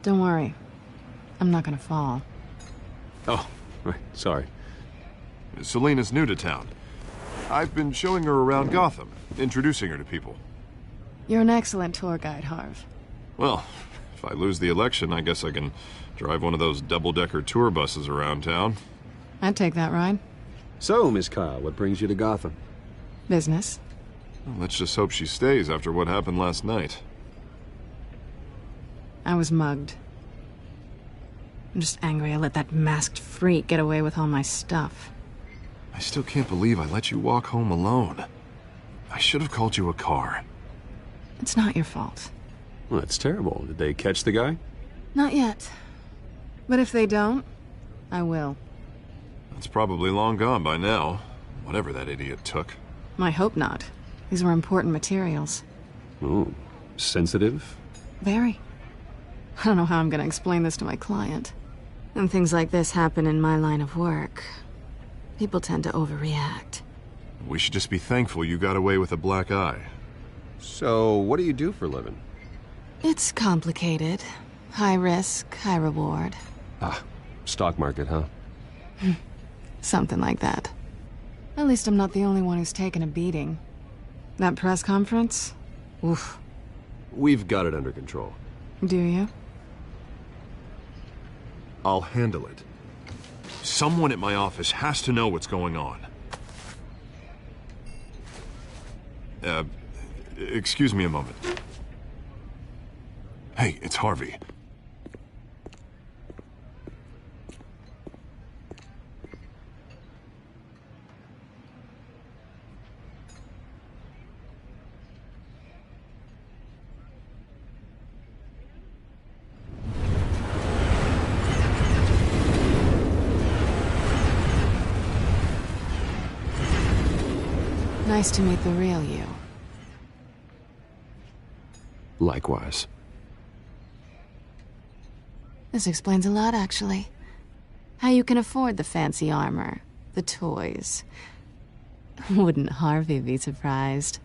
Don't worry. I'm not gonna fall. Oh, right. Sorry. Selina's new to town. I've been showing her around Gotham, introducing her to people. You're an excellent tour guide, Harv. Well, if I lose the election, I guess I can drive one of those double-decker tour buses around town. I'd take that ride. So, Miss Kyle, what brings you to Gotham? Business. Well, let's just hope she stays after what happened last night. I was mugged. I'm just angry I let that masked freak get away with all my stuff. I still can't believe I let you walk home alone. I should have called you a car. It's not your fault. Well, that's terrible. Did they catch the guy? Not yet. But if they don't, I will. It's probably long gone by now, whatever that idiot took. I hope not. These were important materials. Ooh, sensitive? Very. I don't know how I'm gonna explain this to my client. And things like this happen in my line of work. People tend to overreact. We should just be thankful you got away with a black eye. So, what do you do for a living? It's complicated. High risk, high reward. Ah, stock market, huh? Something like that. At least I'm not the only one who's taken a beating. That press conference? Oof. We've got it under control. Do you? I'll handle it. Someone at my office has to know what's going on. Excuse me a moment. Hey, it's Harvey. Nice to meet the real you. Likewise. This explains a lot, actually. How you can afford the fancy armor, the toys. Wouldn't Harvey be surprised?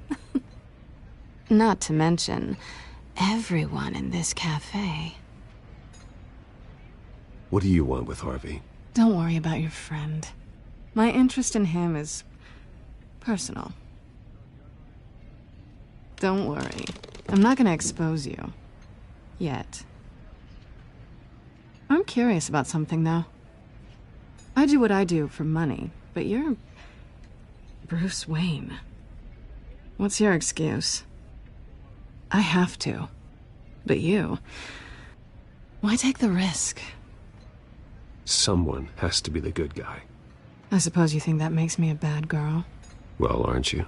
Not to mention, everyone in this cafe. What do you want with Harvey? Don't worry about your friend. My interest in him is personal. Don't worry. I'm not gonna expose you. Yet. I'm curious about something, though. I do what I do for money, but you're Bruce Wayne. What's your excuse? I have to. But you... why take the risk? Someone has to be the good guy. I suppose you think that makes me a bad girl? Well, aren't you?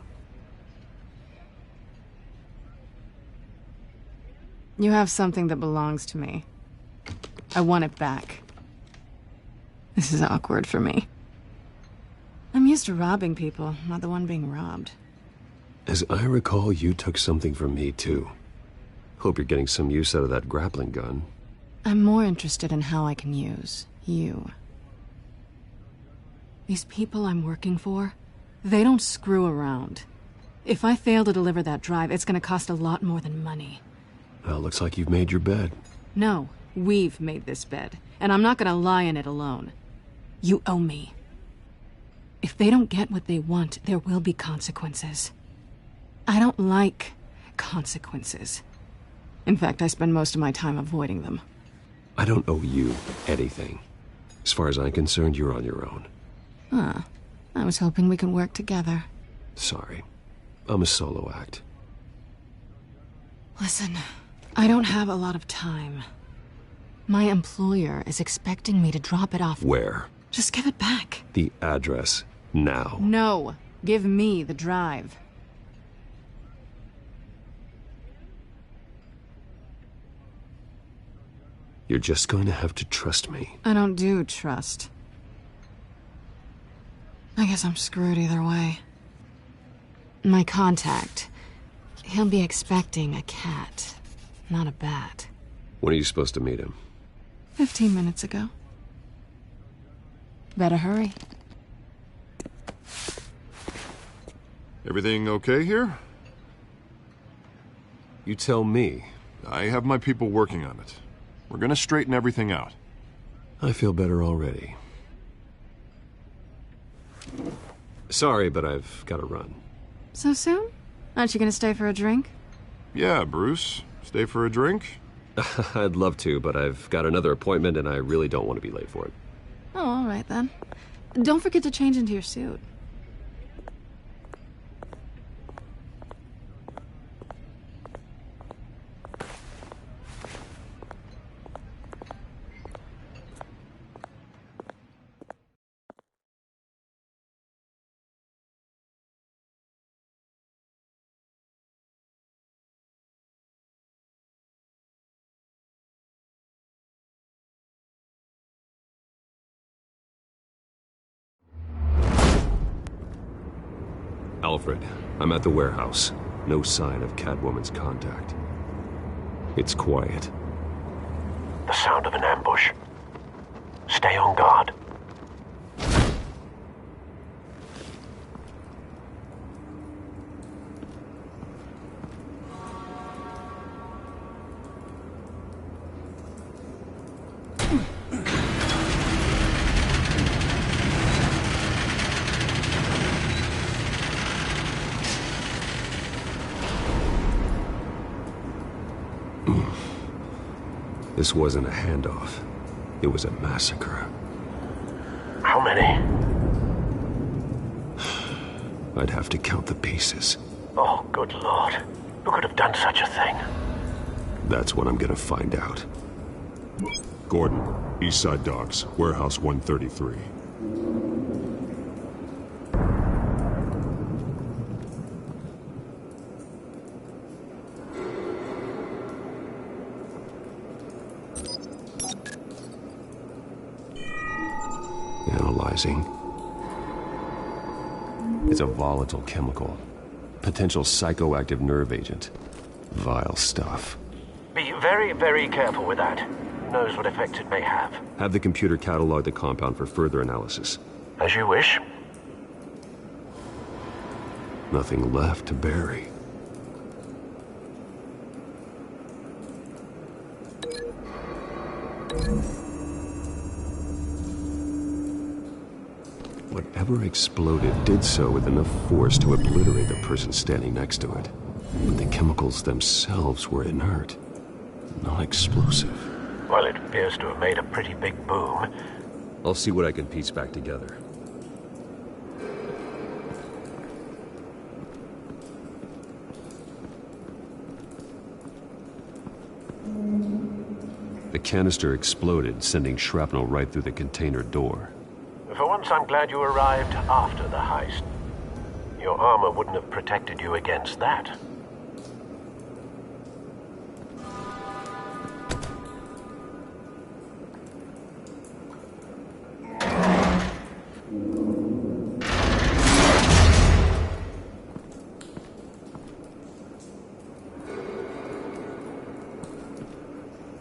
You have something that belongs to me. I want it back. This is awkward for me. I'm used to robbing people, not the one being robbed. As I recall, you took something from me, too. Hope you're getting some use out of that grappling gun. I'm more interested in how I can use you. These people I'm working for, they don't screw around. If I fail to deliver that drive, it's gonna cost a lot more than money. Well, looks like you've made your bed. No, We've made this bed, and I'm not gonna lie in it alone. You owe me. If they don't get what they want, there will be consequences. I don't like consequences. In fact, I spend most of my time avoiding them. I don't owe you anything. As far as I'm concerned, you're on your own. Huh. I was hoping we could work together. Sorry. I'm a solo act. Listen, I don't have a lot of time. My employer is expecting me to drop it off. Where? Just give it back. The address, now. No. Give me the drive. You're just going to have to trust me. I don't do trust. I guess I'm screwed either way. My contact, he'll be expecting a cat, not a bat. When are you supposed to meet him? 15 minutes ago. Better hurry. Everything okay here? You tell me. I have my people working on it. We're gonna straighten everything out. I feel better already. Sorry, but I've got to run. So soon? Aren't you gonna stay for a drink? Yeah, Bruce. Stay for a drink? I'd love to, but I've got another appointment and I really don't want to be late for it. Oh, all right then. Don't forget to change into your suit. Alfred, I'm at the warehouse. No sign of Catwoman's contact. It's quiet. The sound of an ambush. Stay on guard. This wasn't a handoff. It was a massacre. How many? I'd have to count the pieces. Oh, good Lord. Who could have done such a thing? That's what I'm gonna find out. Gordon, Eastside Docks, Warehouse 133. Analyzing. It's a volatile chemical. Potential psychoactive nerve agent. Vile stuff. Be very, very careful with that. Who knows what effect it may have. Have the computer catalog the compound for further analysis. As you wish. Nothing left to bury. Whatever exploded did so with enough force to obliterate the person standing next to it. But the chemicals themselves were inert, not explosive. Well, it appears to have made a pretty big boom. I'll see what I can piece back together. The canister exploded, sending shrapnel right through the container door. For once, I'm glad you arrived after the heist. Your armor wouldn't have protected you against that.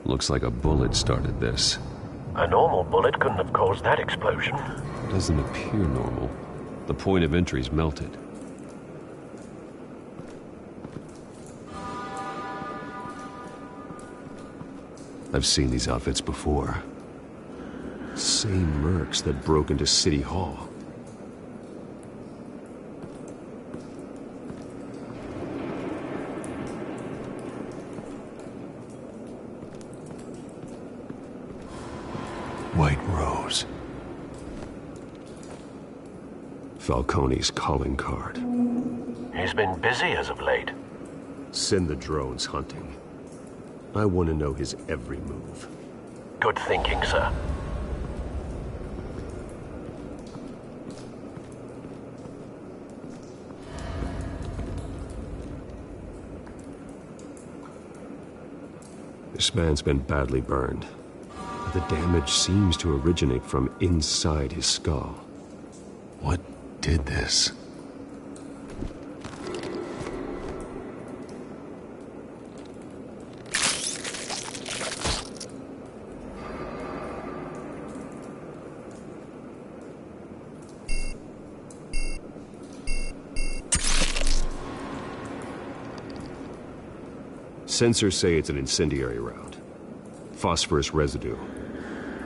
Looks like a bullet started this. A normal bullet couldn't have caused that explosion. Doesn't appear normal. The point of entry's melted. I've seen these outfits before. Same mercs that broke into City Hall. White Rose. Falcone's calling card. He's been busy as of late. Send the drones hunting. I want to know his every move. Good thinking, sir. This man's been badly burned. The damage seems to originate from inside his skull. What did this? Sensors say it's an incendiary round. Phosphorus residue.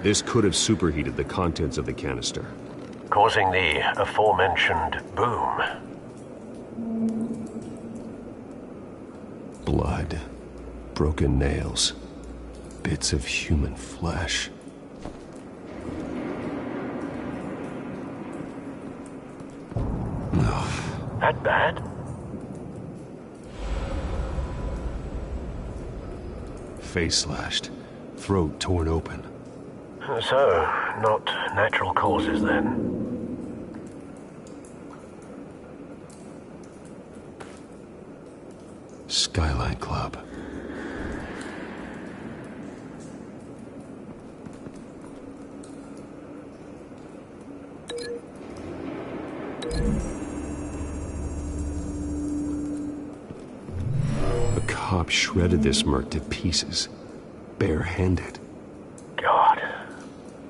This could have superheated the contents of the canister, causing the aforementioned boom. Blood, broken nails, bits of human flesh. That bad? Face slashed, throat torn open. So, not natural causes then? Skyline Club. A cop shredded this merc to pieces, barehanded. God,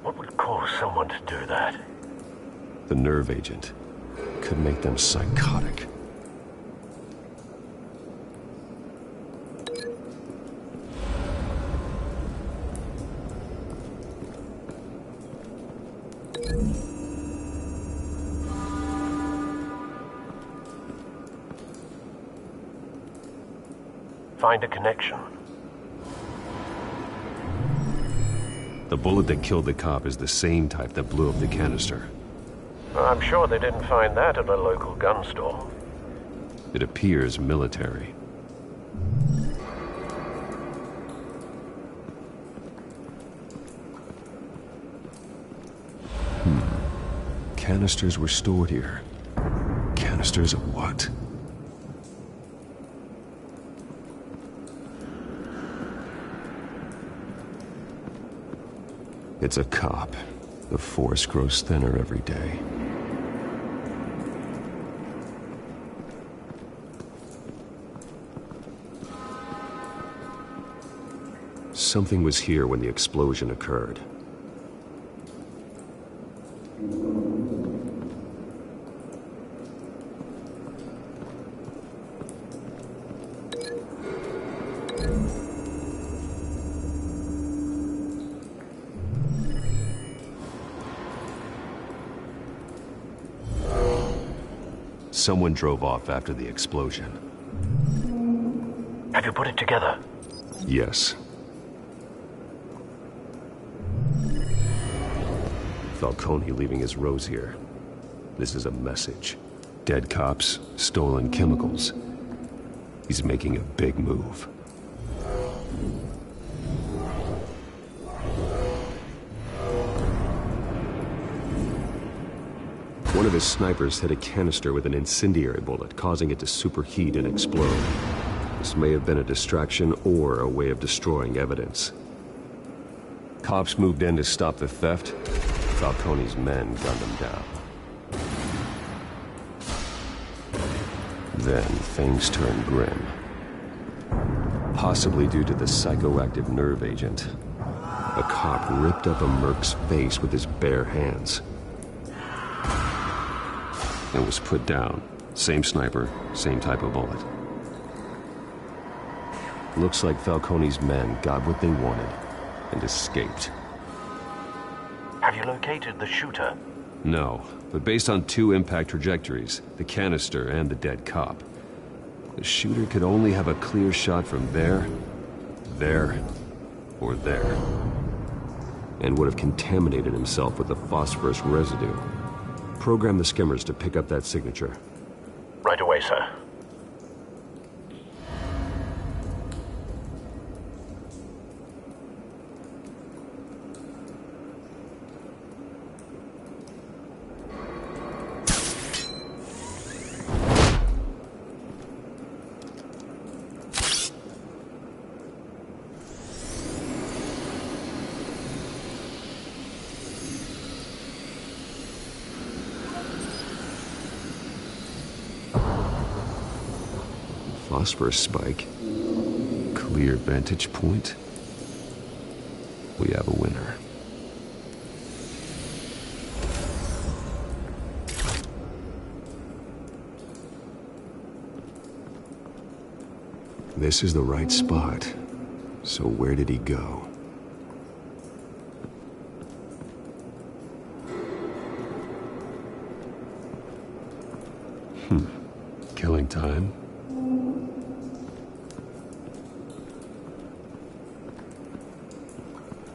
what would cause someone to do that? The nerve agent could make them psychotic. Find a connection. The bullet that killed the cop is the same type that blew up the canister. I'm sure they didn't find that at a local gun store. It appears military. Canisters were stored here. Canisters of what? It's a cop. The force grows thinner every day. Something was here when the explosion occurred. Someone drove off after the explosion. Have you put it together? Yes. Falcone leaving his rose here. This is a message. Dead cops, stolen chemicals. He's making a big move. One of his snipers hit a canister with an incendiary bullet, causing it to superheat and explode. This may have been a distraction or a way of destroying evidence. Cops moved in to stop the theft. Falcone's men gunned him down. Then things turned grim. Possibly due to the psychoactive nerve agent. A cop ripped up a merc's face with his bare hands. It was put down. Same sniper, same type of bullet. Looks like Falcone's men got what they wanted and escaped. Have you located the shooter? No, but based on 2 impact trajectories, the canister and the dead cop, the shooter could only have a clear shot from there, or there, and would have contaminated himself with the phosphorus residue. Program the skimmers to pick up that signature. Right away, sir. Phosphorus spike. Clear vantage point. We have a winner. This is the right spot. So where did he go? Killing time.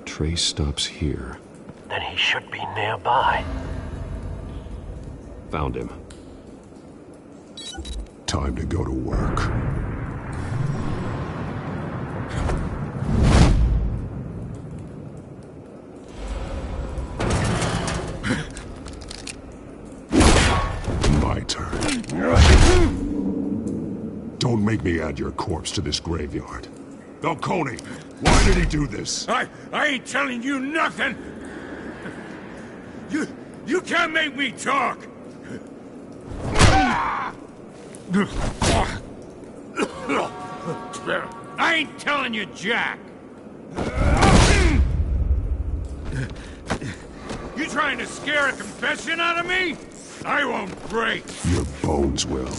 Trace stops here. Then he should be nearby. Found him. Time to go to work. My turn. Don't make me add your corpse to this graveyard. Falcone, why did he do this? I ain't telling you nothing! You can't make me talk! I ain't telling you jack! You trying to scare a confession out of me? I won't break! Your bones will.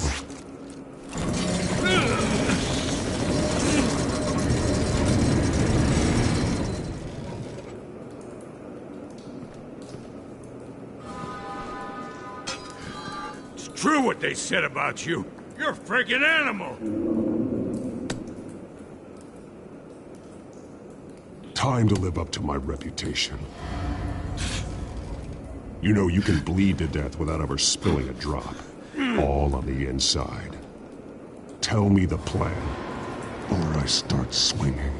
True what they said about you. You're a freaking animal. Time to live up to my reputation. You know you can bleed to death without ever spilling a drop. All on the inside. Tell me the plan, or I start swinging.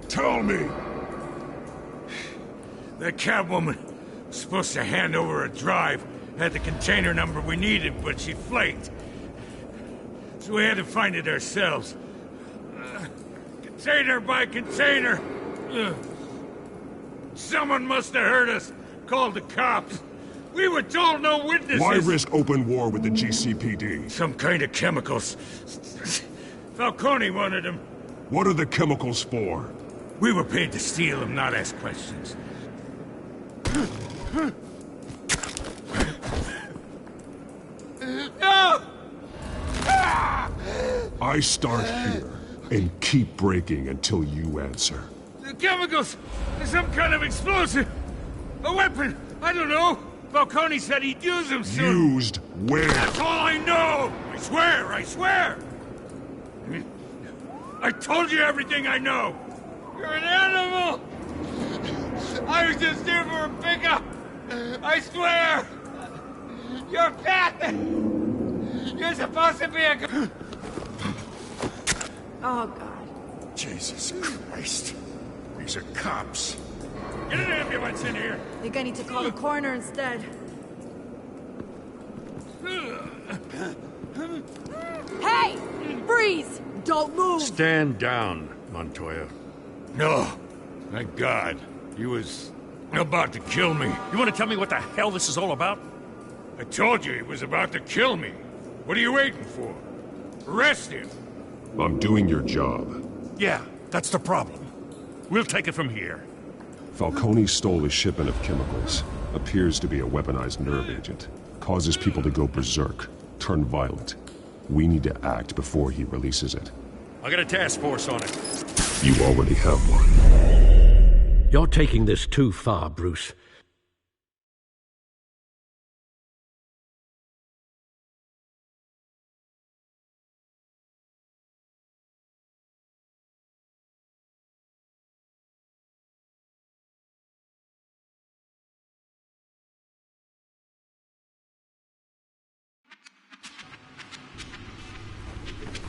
Tell me! That Catwoman was supposed to hand over a drive, had the container number we needed, but she flaked. So we had to find it ourselves. Container by container. Someone must have heard us, called the cops. We were told no witnesses. Why risk open war with the GCPD? Some kind of chemicals. Falcone wanted them. What are the chemicals for? We were paid to steal them, not ask questions. No! I start here and keep breaking until you answer. The chemicals! There's some kind of explosive! A weapon! I don't know! Falcone said he'd use them soon! Used where? That's all I know! I swear! I swear! I told you everything I know! You're an animal! I was just here for a pickup! I swear! You're fat! You're supposed to be a... Oh, God. Jesus Christ. These are cops. Get an ambulance in here! I think I need to call the coroner instead. Hey! Freeze! Don't move! Stand down, Montoya. No. Thank God. He was about to kill me. You want to tell me what the hell this is all about? I told you he was about to kill me. What are you waiting for? Arrest him. I'm doing your job. Yeah, that's the problem. We'll take it from here. Falcone stole a shipment of chemicals. Appears to be a weaponized nerve agent. Causes people to go berserk, turn violent. We need to act before he releases it. I got a task force on it. You already have one. You're taking this too far, Bruce.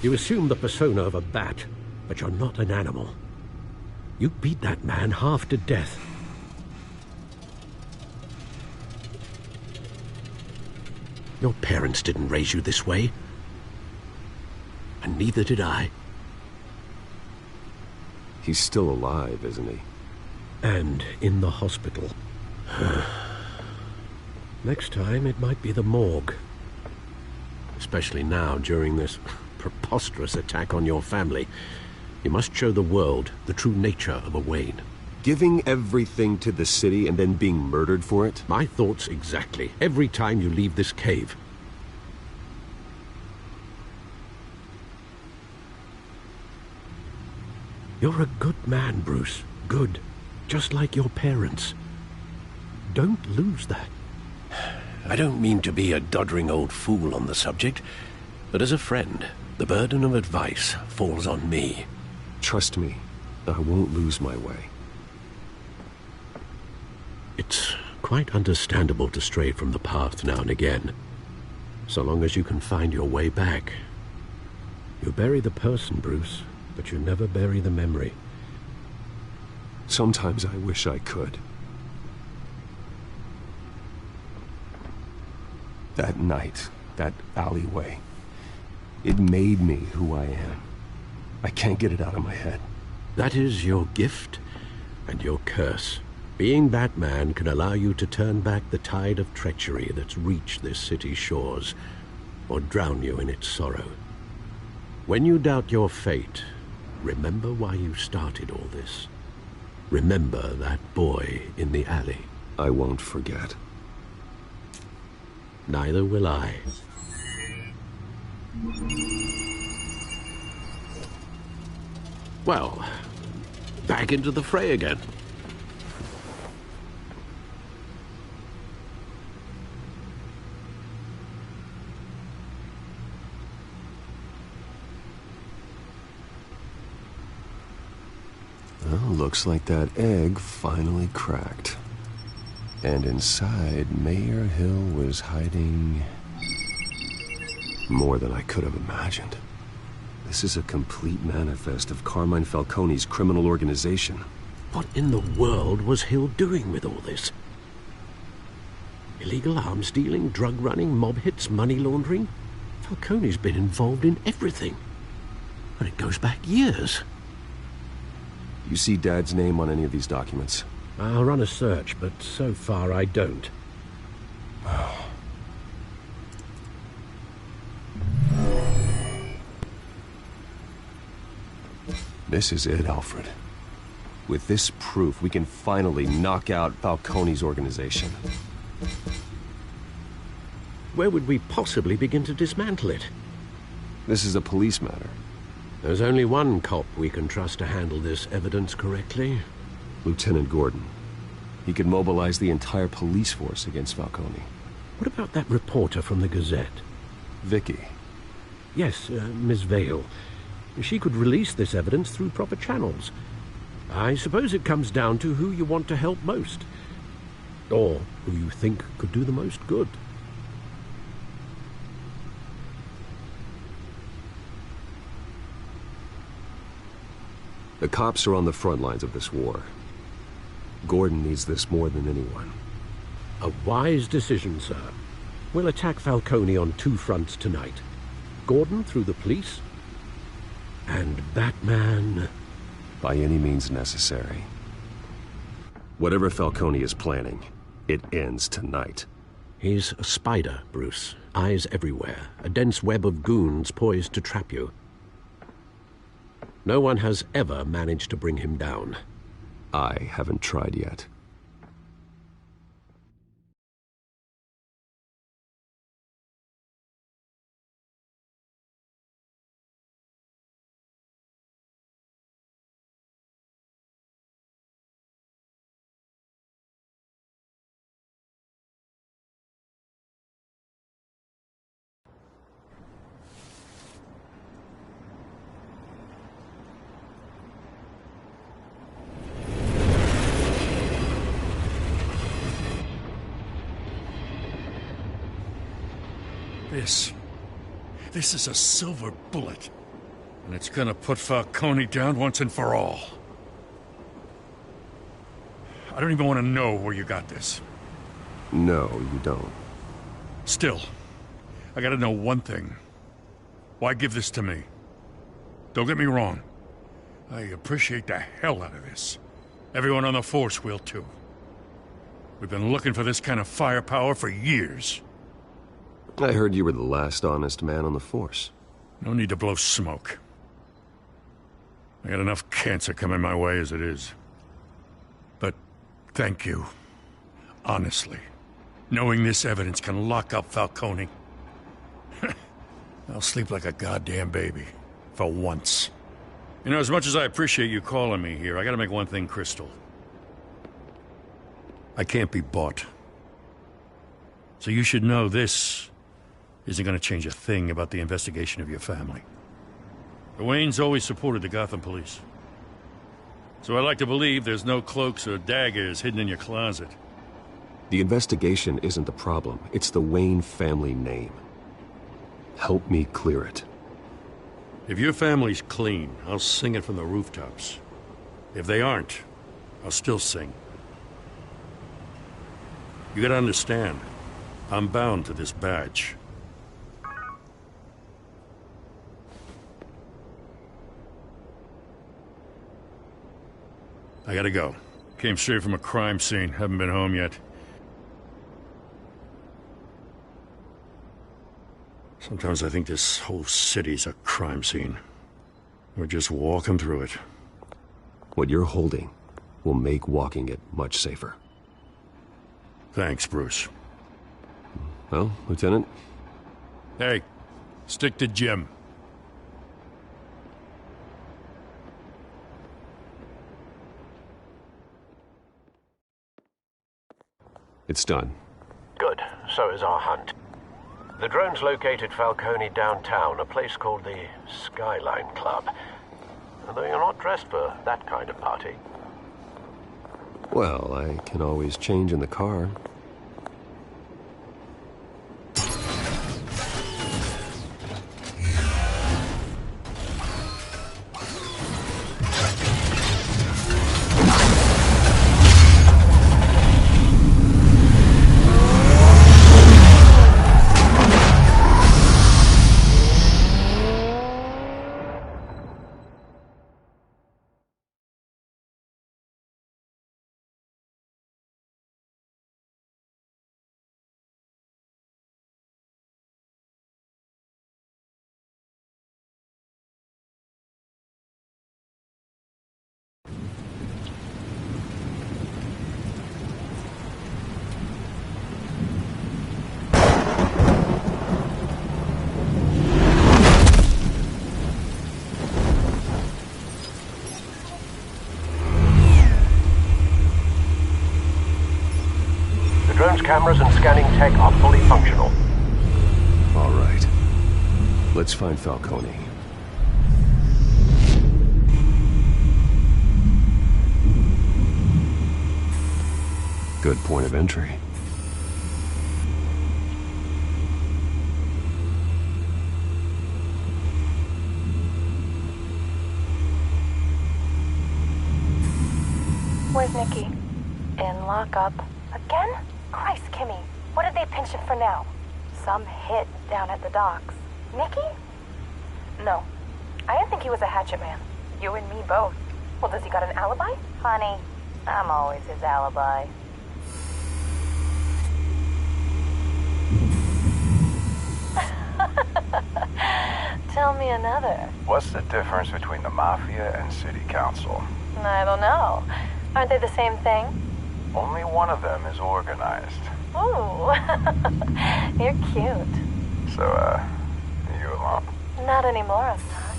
You assume the persona of a bat, but you're not an animal. You beat that man half to death. Your parents didn't raise you this way. And neither did I. He's still alive, isn't he? And in the hospital. Next time, it might be the morgue. Especially now, during this preposterous attack on your family. You must show the world the true nature of a Wayne. Giving everything to the city and then being murdered for it? My thoughts exactly. Every time you leave this cave. You're a good man, Bruce. Good. Just like your parents. Don't lose that. I don't mean to be a doddering old fool on the subject, but as a friend, the burden of advice falls on me. Trust me, I won't lose my way. It's quite understandable to stray from the path now and again, so long as you can find your way back. You bury the person, Bruce, but you never bury the memory. Sometimes I wish I could. That night, that alleyway, it made me who I am. I can't get it out of my head. That is your gift and your curse. Being Batman can allow you to turn back the tide of treachery that's reached this city's shores, or drown you in its sorrow. When you doubt your fate, remember why you started all this. Remember that boy in the alley. I won't forget. Neither will I. Well, back into the fray again. Well, looks like that egg finally cracked. And inside, Mayor Hill was hiding more than I could have imagined. This is a complete manifest of Carmine Falcone's criminal organization. What in the world was Hill doing with all this? Illegal arms dealing, drug running, mob hits, money laundering? Falcone's been involved in everything. And it goes back years. You see Dad's name on any of these documents? I'll run a search, but so far I don't. This is it, Alfred. With this proof, we can finally knock out Falcone's organization. Where would we possibly begin to dismantle it? This is a police matter. There's only one cop we can trust to handle this evidence correctly. Lieutenant Gordon. He could mobilize the entire police force against Falcone. What about that reporter from the Gazette? Vicky. Yes, Miss Vale. She could release this evidence through proper channels. I suppose it comes down to who you want to help most. Or who you think could do the most good. The cops are on the front lines of this war. Gordon needs this more than anyone. A wise decision, sir. We'll attack Falcone on two fronts tonight. Gordon through the police, and Batman... by any means necessary. Whatever Falcone is planning, it ends tonight. He's a spider, Bruce. Eyes everywhere. A dense web of goons poised to trap you. No one has ever managed to bring him down. I haven't tried yet. This is a silver bullet. And it's gonna put Falcone down once and for all. I don't even want to know where you got this. No, you don't. Still, I gotta know one thing. Why give this to me? Don't get me wrong. I appreciate the hell out of this. Everyone on the force will too. We've been looking for this kind of firepower for years. I heard you were the last honest man on the force. No need to blow smoke. I got enough cancer coming my way as it is. But thank you. Honestly. Knowing this evidence can lock up Falcone. I'll sleep like a goddamn baby. For once. You know, as much as I appreciate you calling me here, I gotta make one thing crystal. I can't be bought. So you should know this isn't gonna change a thing about the investigation of your family. The Waynes always supported the Gotham police. So I like to believe there's no cloaks or daggers hidden in your closet. The investigation isn't the problem. It's the Wayne family name. Help me clear it. If your family's clean, I'll sing it from the rooftops. If they aren't, I'll still sing. You gotta understand, I'm bound to this badge. I gotta go. Came straight from a crime scene, haven't been home yet. Sometimes I think this whole city's a crime scene. We're just walking through it. What you're holding will make walking it much safer. Thanks, Bruce. Well, Lieutenant? Hey, stick to Jim. It's done. Good. So is our hunt. The drones located Falcone downtown, a place called the Skyline Club. Though you're not dressed for that kind of party. Well, I can always change in the car. Drone's cameras and scanning tech are fully functional. All right. Let's find Falcone. Good point of entry. Where's Nikki? In lockup. Again? Christ, Kimmy, what did they pinch him for now? Some hit down at the docks. Nikki? No. I didn't think he was a hatchet man. You and me both. Well, does he got an alibi? Honey, I'm always his alibi. Tell me another. What's the difference between the Mafia and City Council? I don't know. Aren't they the same thing? Only one of them is organized. Ooh, you're cute. So, you alone? Not anymore, I'm not.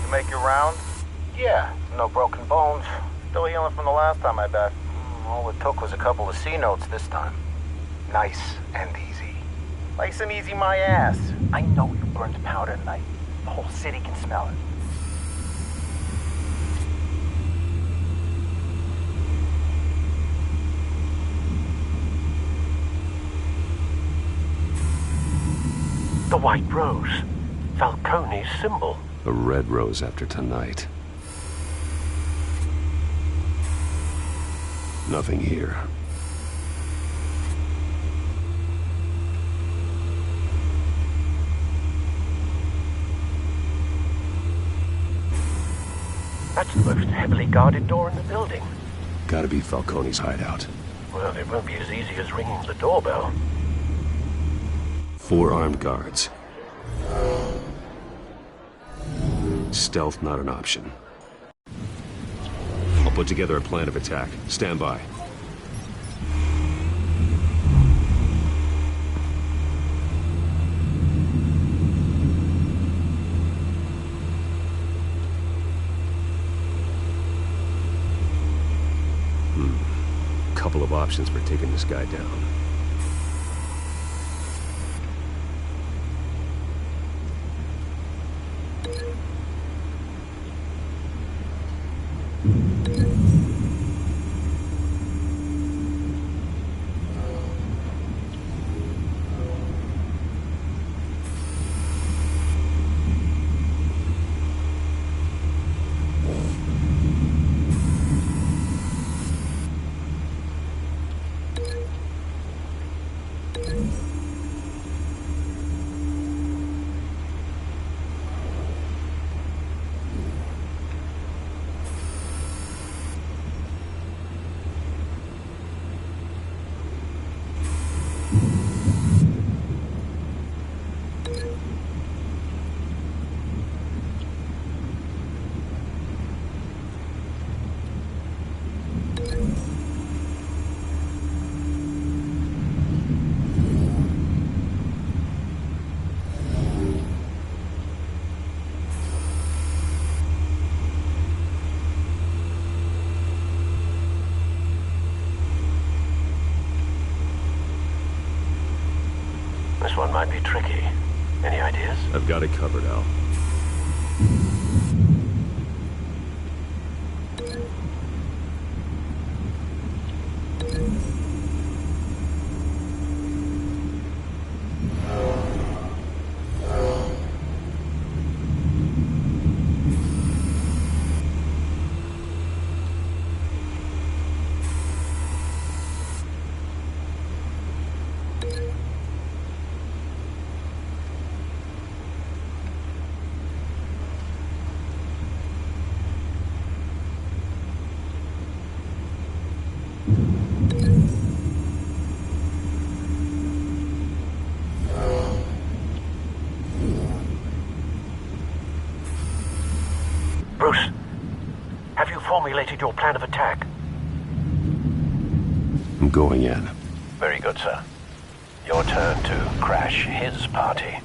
You make your rounds? Yeah, no broken bones. Still healing from the last time I bet. All it took was a couple of C notes this time. Nice and easy. Nice and easy my ass. I know you burned powder tonight. The whole city can smell it. white rose. Falcone's symbol. A red rose after tonight. Nothing here. That's the most heavily guarded door in the building. Gotta be Falcone's hideout. Well, it won't be as easy as ringing the doorbell. 4 armed guards. Stealth not an option. I'll put together a plan of attack. Stand by. Couple of options for taking this guy down. This one might be tricky. Any ideas? I've got it covered, Al. Bruce, have you formulated your plan of attack? I'm going in. Very good, sir. Your turn to crash his party.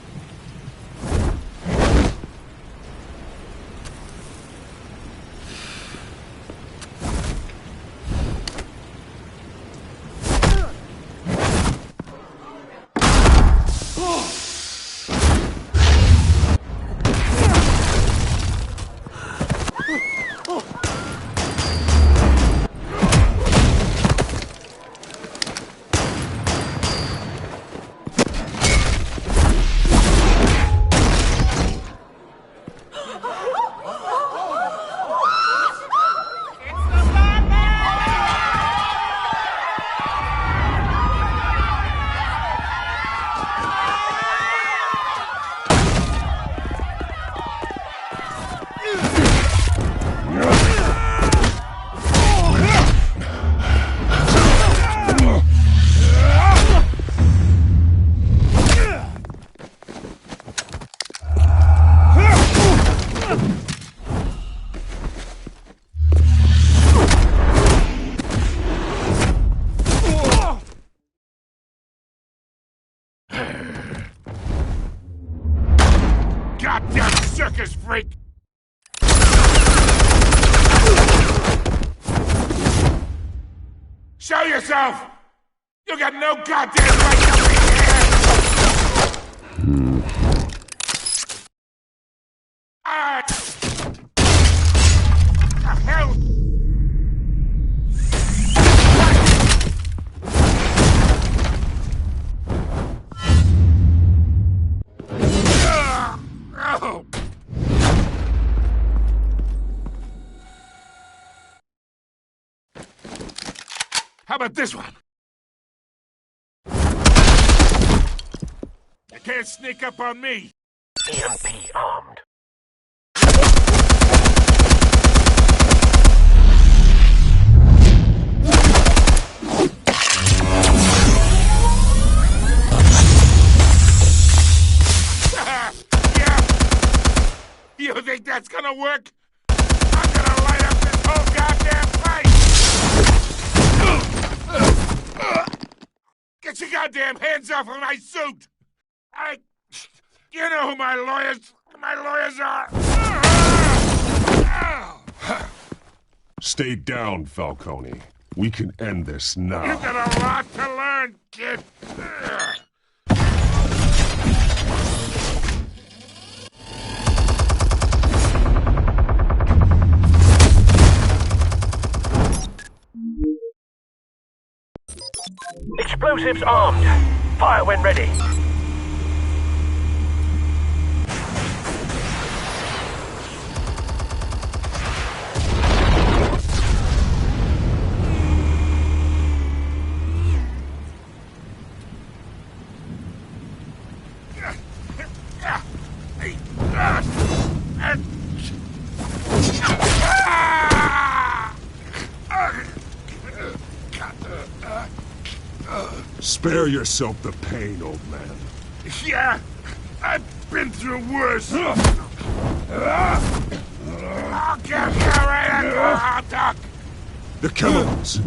Goddamn circus freak! Show yourself! You got no goddamn right to be here! The hell? How about this one? You can't sneak up on me. EMP armed. You think that's gonna work? I'm gonna light up this whole goddamn place! Get your goddamn hands off of my suit! You know who my lawyers are! Stay down, Falcone. We can end this now. You've got a lot to learn, kid! Explosives armed. Fire when ready. Spare yourself the pain, old man. Yeah, I've been through worse. I'll get you right at the hot dog. The chemicals.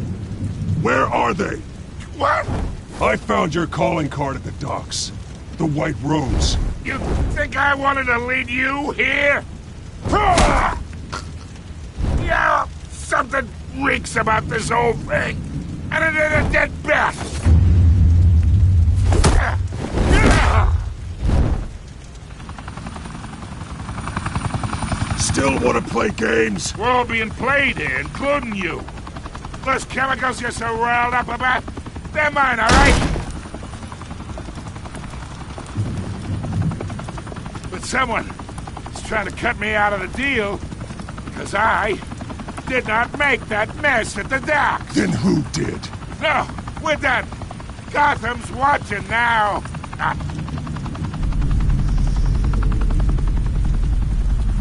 Where are they? What? I found your calling card at the docks. The White Rose. You think I wanted to lead you here? Yeah, something reeks about this whole thing. And it ain't a dead bat. Still want to play games? We're all being played here, including you. Those chemicals you're so riled up about, they're mine, all right? But someone is trying to cut me out of the deal because I did not make that mess at the docks. Then who did? No, we're done. Gotham's watching now.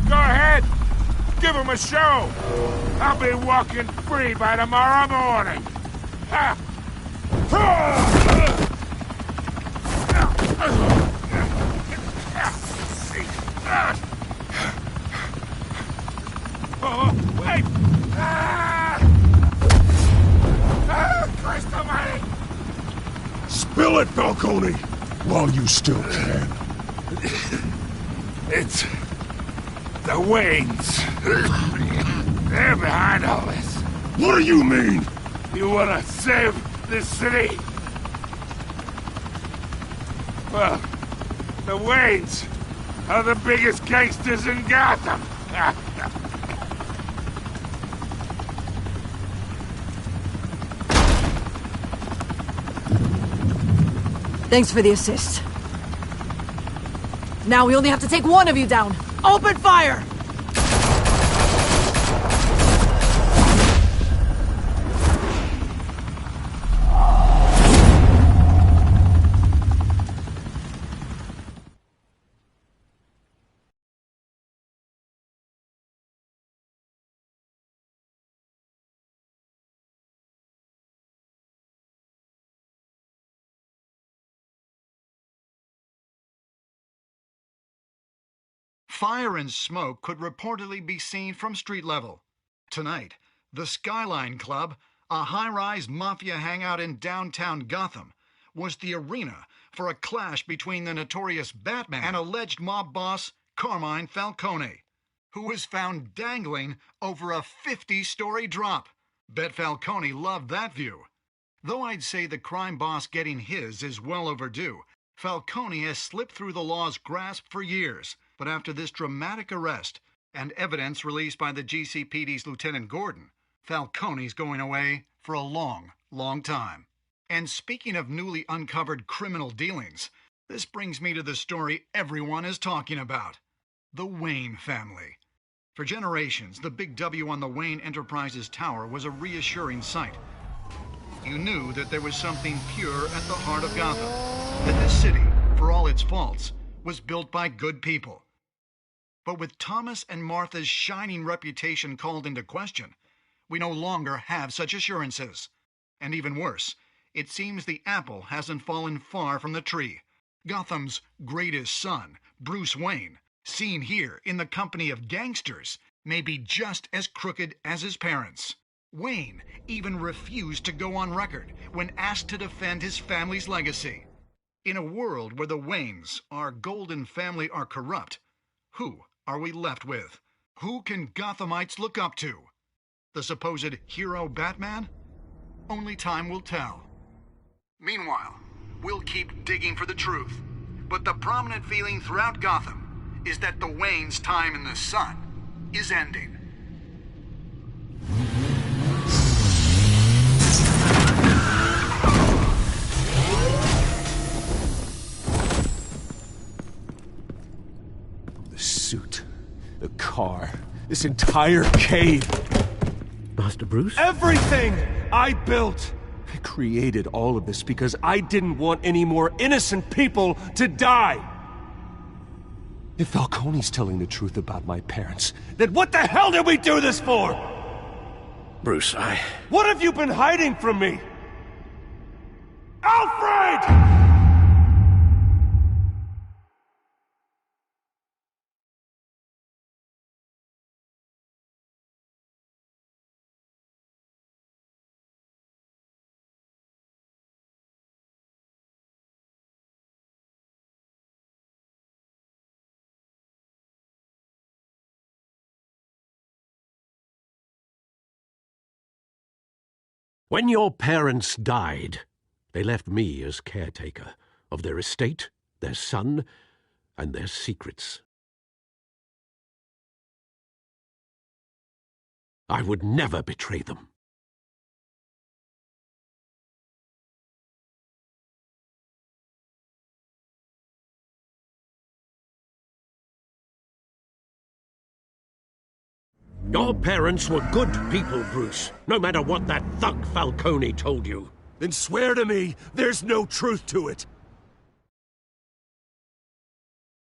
Go ahead. Give him a show. I'll be walking free by tomorrow morning. Ha! Oh, wait! Christ almighty! Spill it, Falcone, while you still can. It's the Waynes. They're behind all this. What do you mean? You wanna save this city? Well, the Waynes are the biggest gangsters in Gotham. Thanks for the assist. Now we only have to take one of you down. Open fire! Fire and smoke could reportedly be seen from street level. Tonight, the Skyline Club, a high-rise mafia hangout in downtown Gotham, was the arena for a clash between the notorious Batman and alleged mob boss Carmine Falcone, who was found dangling over a 50-story drop. Bet Falcone loved that view. Though I'd say the crime boss getting his is well overdue, Falcone has slipped through the law's grasp for years. But after this dramatic arrest and evidence released by the GCPD's Lieutenant Gordon, Falcone's going away for a long, long time. And speaking of newly uncovered criminal dealings, this brings me to the story everyone is talking about. The Wayne family. For generations, the big W on the Wayne Enterprises Tower was a reassuring sight. you knew that there was something pure at the heart of Gotham. That this city, for all its faults, was built by good people. But with Thomas and Martha's shining reputation called into question, we no longer have such assurances. And even worse, it seems the apple hasn't fallen far from the tree. Gotham's greatest son, Bruce Wayne, seen here in the company of gangsters, may be just as crooked as his parents. Wayne even refused to go on record when asked to defend his family's legacy. In a world where the Waynes, our golden family, are corrupt, who are we left with? Who can Gothamites look up to? The supposed hero Batman? Only time will tell. Meanwhile, we'll keep digging for the truth. But the prominent feeling throughout Gotham is that the Waynes' time in the sun is ending. The suit, the car, this entire cave. Master Bruce? Everything I built! I created all of this because I didn't want any more innocent people to die! If Falcone's telling the truth about my parents, then what the hell did we do this for? Bruce, What have you been hiding from me? Alfred! When your parents died, they left me as caretaker of their estate, their son, and their secrets. I would never betray them. Your parents were good people, Bruce, no matter what that thug Falcone told you. Then swear to me there's no truth to it.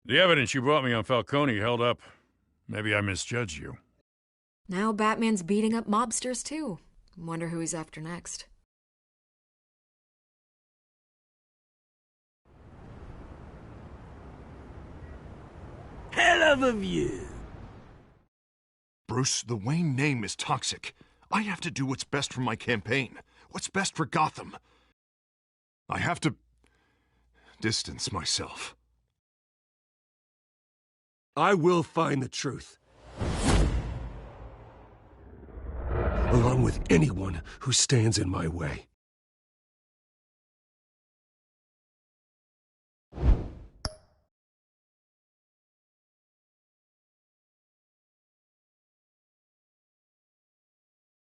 The evidence you brought me on Falcone held up. Maybe I misjudged you. Now Batman's beating up mobsters, too. Wonder who he's after next. Hell of a view. Bruce, the Wayne name is toxic. I have to do what's best for my campaign. What's best for Gotham. I have to distance myself. I will find the truth. Along with anyone who stands in my way.